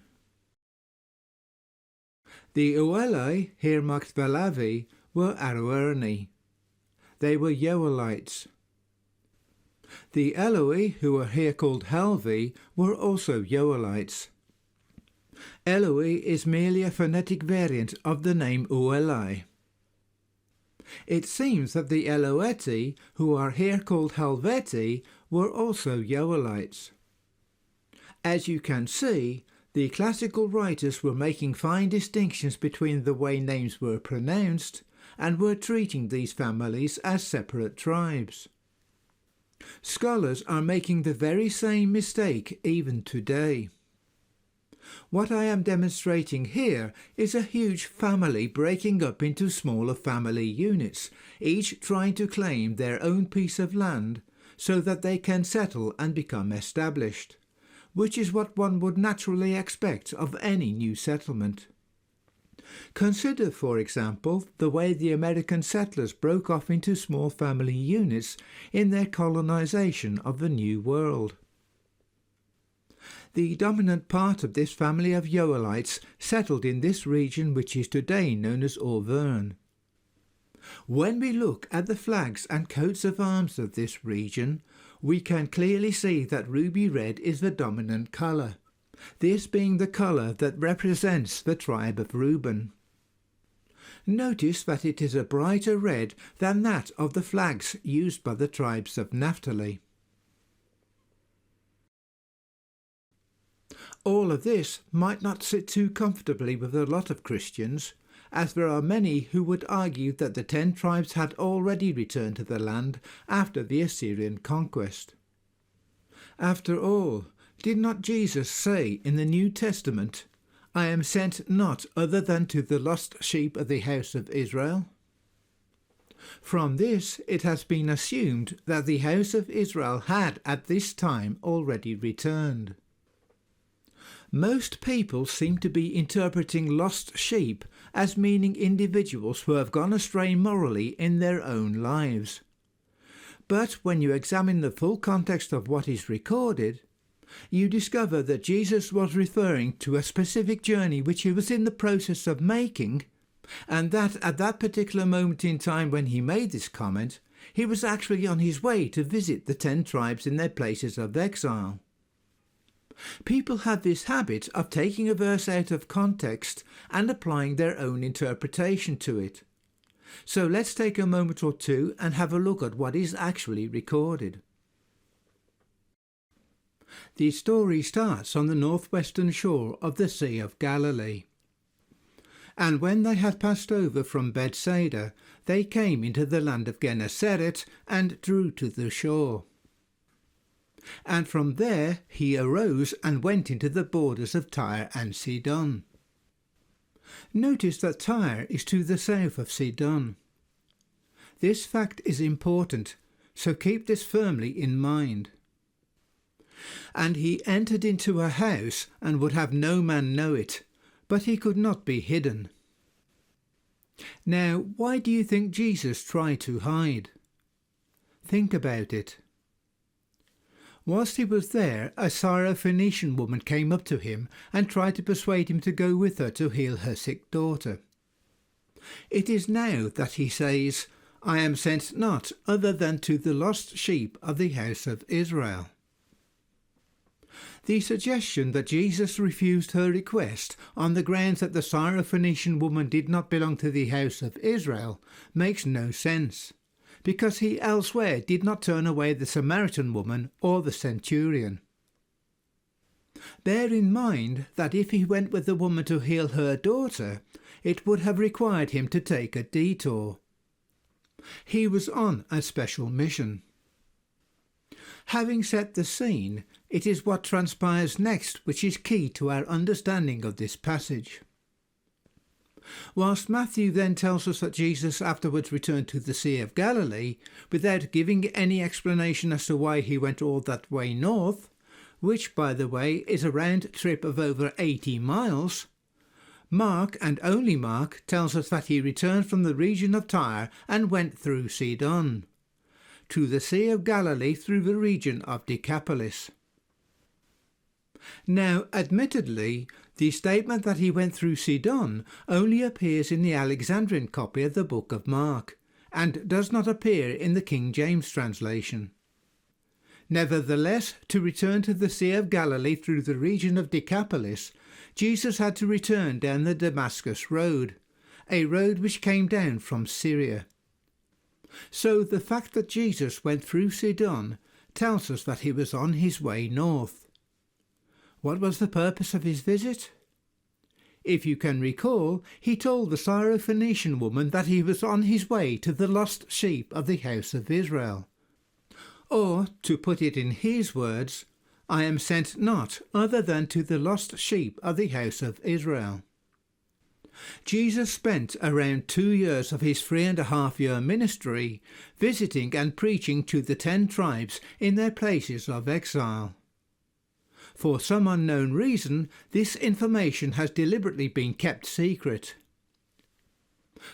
The Oelai, here marked Valavi, were Aroerne. They were Joelites. The Eloi, who are here called Helvi, were also Joelites. Eloi is merely a phonetic variant of the name Oelai. It seems that the Eloeti, who are here called Helveti, were also Joelites. As you can see, the classical writers were making fine distinctions between the way names were pronounced and were treating these families as separate tribes. Scholars are making the very same mistake even today. What I am demonstrating here is a huge family breaking up into smaller family units, each trying to claim their own piece of land so that they can settle and become established, which is what one would naturally expect of any new settlement. Consider, for example, the way the American settlers broke off into small family units in their colonization of the New World. The dominant part of this family of Joelites settled in this region which is today known as Auvergne. When we look at the flags and coats of arms of this region, we can clearly see that ruby red is the dominant colour, this being the colour that represents the tribe of Reuben. Notice that it is a brighter red than that of the flags used by the tribes of Naphtali. All of this might not sit too comfortably with a lot of Christians, as there are many who would argue that the 10 tribes had already returned to the land after the Assyrian conquest. After all, did not Jesus say in the New Testament, "I am sent not other than to the lost sheep of the house of Israel"? From this it has been assumed that the house of Israel had at this time already returned. Most people seem to be interpreting lost sheep as meaning individuals who have gone astray morally in their own lives. But when you examine the full context of what is recorded, you discover that Jesus was referring to a specific journey which he was in the process of making, and that at that particular moment in time when he made this comment, he was actually on his way to visit the 10 tribes in their places of exile. People have this habit of taking a verse out of context and applying their own interpretation to it. So let's take a moment or two and have a look at what is actually recorded. The story starts on the northwestern shore of the Sea of Galilee. And when they had passed over from Bethsaida, they came into the land of Gennesaret and drew to the shore. And from there he arose and went into the borders of Tyre and Sidon. Notice that Tyre is to the south of Sidon. This fact is important, so keep this firmly in mind. And he entered into a house and would have no man know it, but he could not be hidden. Now, why do you think Jesus tried to hide? Think about it. Whilst he was there, a Syrophoenician woman came up to him and tried to persuade him to go with her to heal her sick daughter. It is now that he says, "I am sent not other than to the lost sheep of the house of Israel." The suggestion that Jesus refused her request on the grounds that the Syrophoenician woman did not belong to the house of Israel makes no sense, because he elsewhere did not turn away the Samaritan woman or the centurion. Bear in mind that if he went with the woman to heal her daughter, it would have required him to take a detour. He was on a special mission. Having set the scene, it is what transpires next which is key to our understanding of this passage. Whilst Matthew then tells us that Jesus afterwards returned to the Sea of Galilee, without giving any explanation as to why he went all that way north, which, by the way, is a round trip of over 80 miles, Mark, and only Mark, tells us that he returned from the region of Tyre and went through Sidon, to the Sea of Galilee through the region of Decapolis. Now, admittedly, the statement that he went through Sidon only appears in the Alexandrian copy of the book of Mark, and does not appear in the King James translation. Nevertheless, to return to the Sea of Galilee through the region of Decapolis, Jesus had to return down the Damascus road, a road which came down from Syria. So the fact that Jesus went through Sidon tells us that he was on his way north. What was the purpose of his visit? If you can recall, he told the Syrophoenician woman that he was on his way to the lost sheep of the house of Israel. Or, to put it in his words, "I am sent not other than to the lost sheep of the house of Israel." Jesus spent around 2 years of his 3.5-year ministry visiting and preaching to the 10 tribes in their places of exile. For some unknown reason, this information has deliberately been kept secret.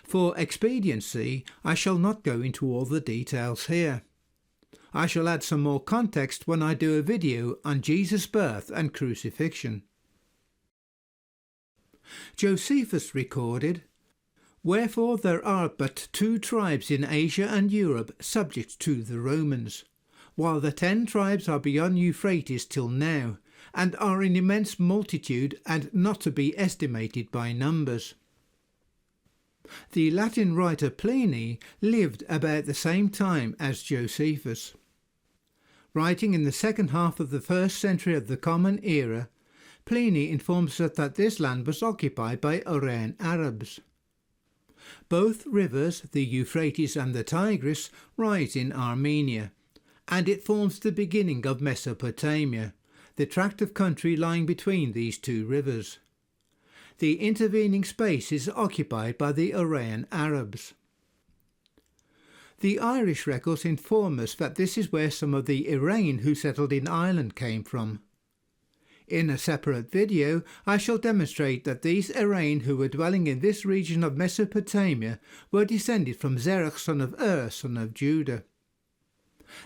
For expediency, I shall not go into all the details here. I shall add some more context when I do a video on Jesus' birth and crucifixion. Josephus recorded, "Wherefore there are but 2 tribes in Asia and Europe subject to the Romans, while the 10 tribes are beyond Euphrates till now, and are in immense multitude and not to be estimated by numbers." The Latin writer Pliny lived about the same time as Josephus. Writing in the second half of the 1st century of the Common Era, Pliny informs us that this land was occupied by Araean Arabs. Both rivers, the Euphrates and the Tigris, rise in Armenia, and it forms the beginning of Mesopotamia, the tract of country lying between these 2 rivers. The intervening space is occupied by the Araean Arabs. The Irish records inform us that this is where some of the Irene who settled in Ireland came from. In a separate video, I shall demonstrate that these Irene who were dwelling in this region of Mesopotamia were descended from Zerach son of son of Judah.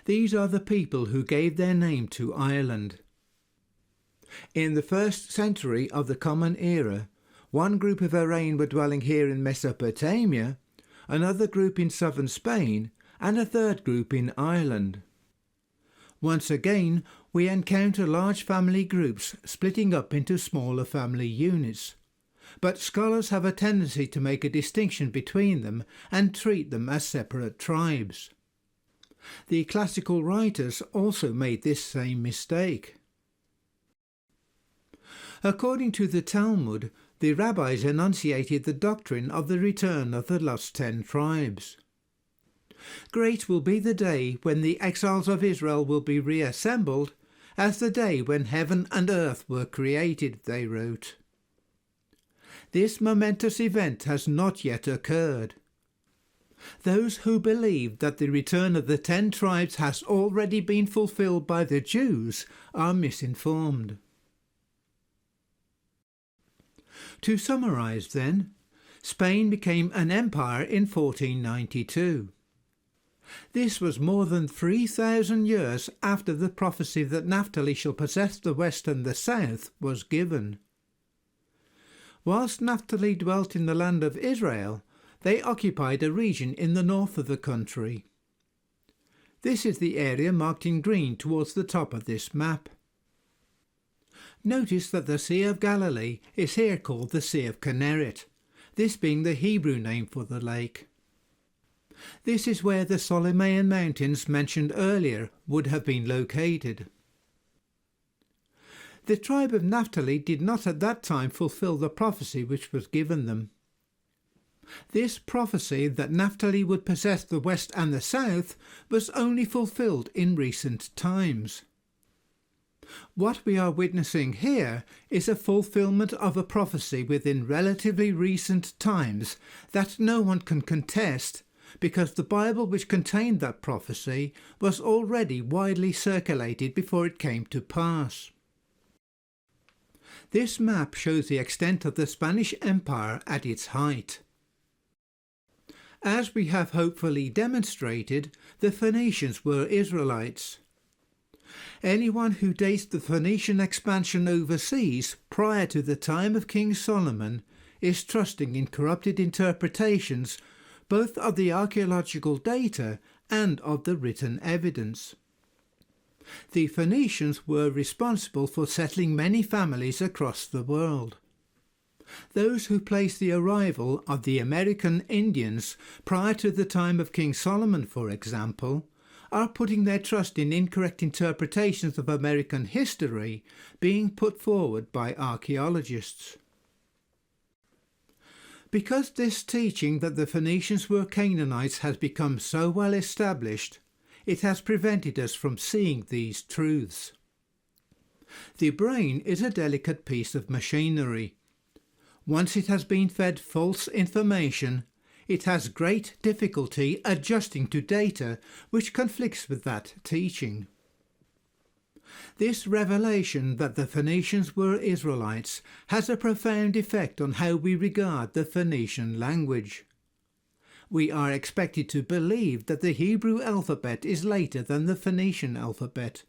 These are the people who gave their name to Ireland. In the 1st century of the Common Era, one group of Irene were dwelling here in Mesopotamia, another group in southern Spain, and a third group in Ireland. Once again, we encounter large family groups splitting up into smaller family units, but scholars have a tendency to make a distinction between them and treat them as separate tribes. The classical writers also made this same mistake. According to the Talmud, the rabbis enunciated the doctrine of the return of the lost 10 tribes. Great will be the day when the exiles of Israel will be reassembled, as the day when heaven and earth were created, they wrote. This momentous event has not yet occurred. Those who believe that the return of the 10 tribes has already been fulfilled by the Jews are misinformed. To summarise then, Spain became an empire in 1492. This was more than 3,000 years after the prophecy that Naphtali shall possess the west and the south was given. Whilst Naphtali dwelt in the land of Israel, they occupied a region in the north of the country. This is the area marked in green towards the top of this map. Notice that the Sea of Galilee is here called the Sea of Kinneret, this being the Hebrew name for the lake. This is where the Solimæan Mountains mentioned earlier would have been located. The tribe of Naphtali did not at that time fulfill the prophecy which was given them. This prophecy that Naphtali would possess the west and the south was only fulfilled in recent times. What we are witnessing here is a fulfillment of a prophecy within relatively recent times that no one can contest, because the Bible which contained that prophecy was already widely circulated before it came to pass. This map shows the extent of the Spanish Empire at its height. As we have hopefully demonstrated, the Phoenicians were Israelites. Anyone who dates the Phoenician expansion overseas prior to the time of King Solomon is trusting in corrupted interpretations both of the archaeological data and of the written evidence. The Phoenicians were responsible for settling many families across the world. Those who place the arrival of the American Indians prior to the time of King Solomon, for example, are putting their trust in incorrect interpretations of American history being put forward by archaeologists. Because this teaching that the Phoenicians were Canaanites has become so well established, it has prevented us from seeing these truths. The brain is a delicate piece of machinery. Once it has been fed false information, it has great difficulty adjusting to data which conflicts with that teaching. This revelation that the Phoenicians were Israelites has a profound effect on how we regard the Phoenician language. we are expected to believe that the Hebrew alphabet is later than the Phoenician alphabet.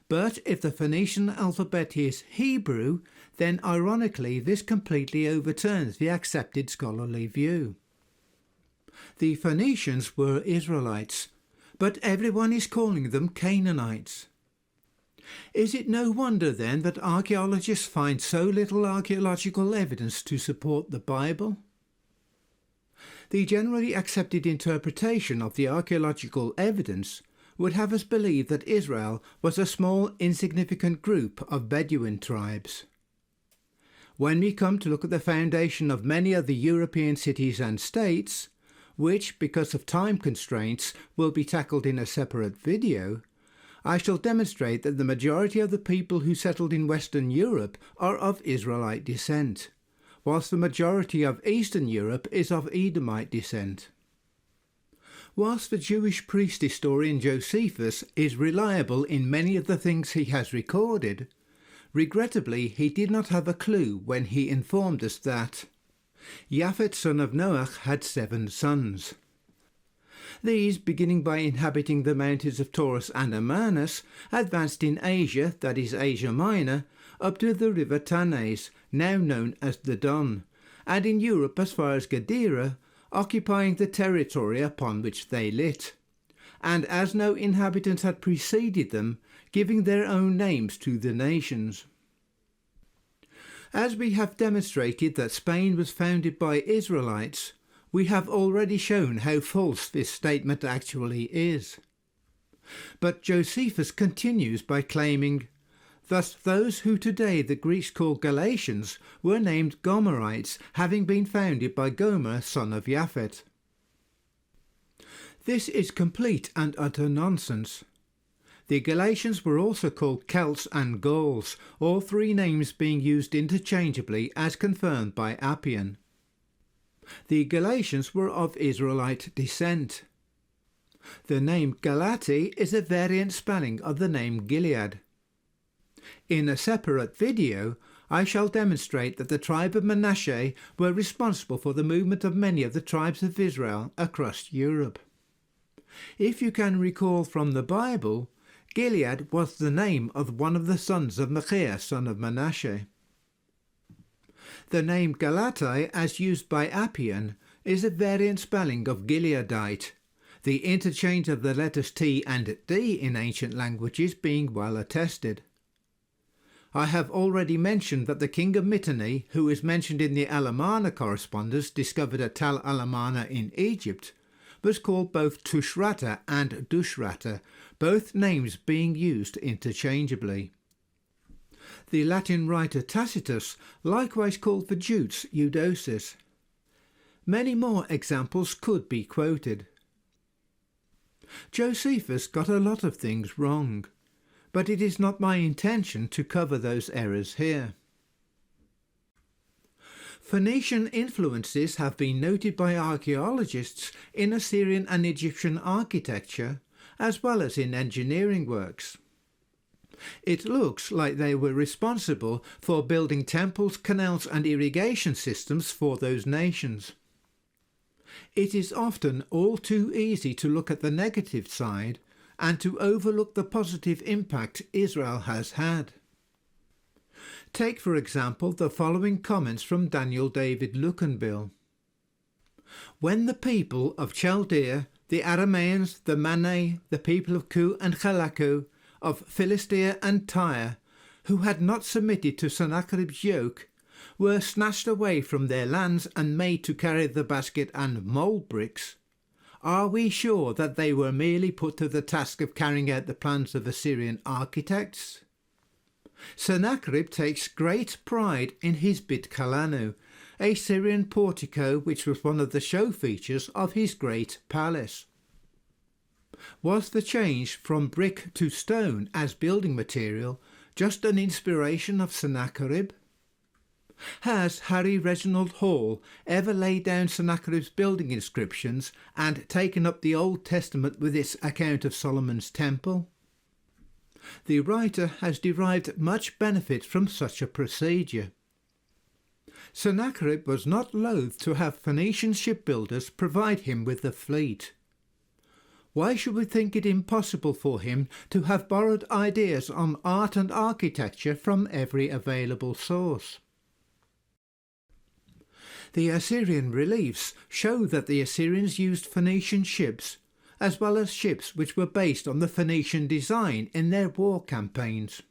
But if the Phoenician alphabet is Hebrew, then ironically this completely overturns the accepted scholarly view. The Phoenicians were Israelites, but everyone is calling them Canaanites. Is it no wonder then that archaeologists find so little archaeological evidence to support the Bible? The generally accepted interpretation of the archaeological evidence would have us believe that Israel was a small, insignificant group of Bedouin tribes. When we come to look at the foundation of many of the European cities and states, which, because of time constraints, will be tackled in a separate video, I shall demonstrate that the majority of the people who settled in Western Europe are of Israelite descent, whilst the majority of Eastern Europe is of Edomite descent. Whilst the Jewish priest historian Josephus is reliable in many of the things he has recorded, regrettably he did not have a clue when he informed us that Japhet son of Noach had 7 sons. These, beginning by inhabiting the mountains of Taurus and Amanus, advanced in Asia, that is Asia Minor, up to the river Tanais, now known as the Don, and in Europe as far as Gadara, occupying the territory upon which they lit, and as no inhabitants had preceded them, giving their own names to the nations. As we have demonstrated that Spain was founded by Israelites, we have already shown how false this statement actually is. But Josephus continues by claiming, thus those who today the Greeks call Galatians were named Gomerites, having been founded by Gomer, son of Japhet. This is complete and utter nonsense. The Galatians were also called Celts and Gauls, all 3 names being used interchangeably as confirmed by Appian. The Galatians were of Israelite descent. The name Galati is a variant spelling of the name Gilead. In a separate video, I shall demonstrate that the tribe of Manasseh were responsible for the movement of many of the tribes of Israel across Europe. If you can recall from the Bible, Gilead was the name of one of the sons of Machir, son of Manasseh. The name Galati, as used by Appian, is a variant spelling of Gileadite, the interchange of the letters T and D in ancient languages being well attested. I have already mentioned that the king of Mitanni, who is mentioned in the Alamana correspondence discovered at Tal Alamana in Egypt, was called both Tushrata and Dushrata, both names being used interchangeably. The Latin writer Tacitus likewise called the Jutes Eudosis. Many more examples could be quoted. Josephus got a lot of things wrong, but it is not my intention to cover those errors here. Phoenician influences have been noted by archaeologists in Assyrian and Egyptian architecture, as well as in engineering works. It looks like they were responsible for building temples, canals and irrigation systems for those nations. It is often all too easy to look at the negative side and to overlook the positive impact Israel has had. Take, for example, the following comments from Daniel David Lukenbill. When the people of Chaldea, the Aramaeans, the Mannai, the people of Ku and Chalaku, of Philistia and Tyre, who had not submitted to Sennacherib's yoke, were snatched away from their lands and made to carry the basket and mould bricks, are we sure that they were merely put to the task of carrying out the plans of Assyrian architects? Sennacherib takes great pride in his Bit Kalanu, a Syrian portico which was one of the show features of his great palace. Was the change from brick to stone as building material just an inspiration of Sennacherib? Has Harry Reginald Hall ever laid down Sennacherib's building inscriptions and taken up the Old Testament with its account of Solomon's temple? The writer has derived much benefit from such a procedure. Sennacherib was not loath to have Phoenician shipbuilders provide him with the fleet. Why should we think it impossible for him to have borrowed ideas on art and architecture from every available source? The Assyrian reliefs show that the Assyrians used Phoenician ships, as well as ships which were based on the Phoenician design in their war campaigns.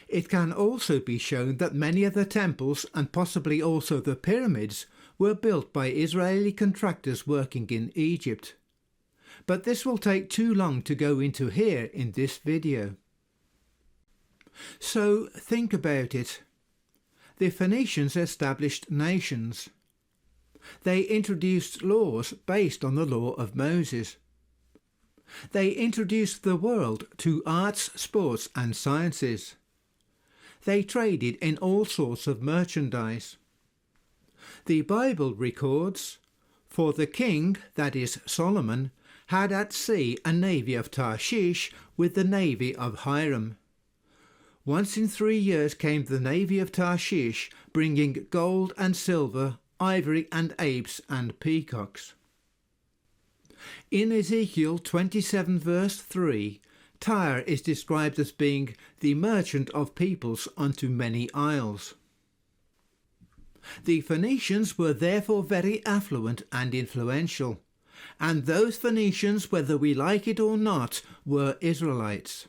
It can also be shown that many of the temples, and possibly also the pyramids, were built by Israeli contractors working in Egypt. But this will take too long to go into here in this video. So think about it. The Phoenicians established nations. They introduced laws based on the law of Moses. They introduced the world to arts, sports and sciences. They traded in all sorts of merchandise. The Bible records, "For the king, that is Solomon, had at sea a navy of Tarshish with the navy of Hiram. Once in 3 years came the navy of Tarshish, bringing gold and silver, ivory and apes and peacocks." In Ezekiel 27 verse 3, Tyre is described as being the merchant of peoples unto many isles. The Phoenicians were therefore very affluent and influential, and those Phoenicians, whether we like it or not, were Israelites.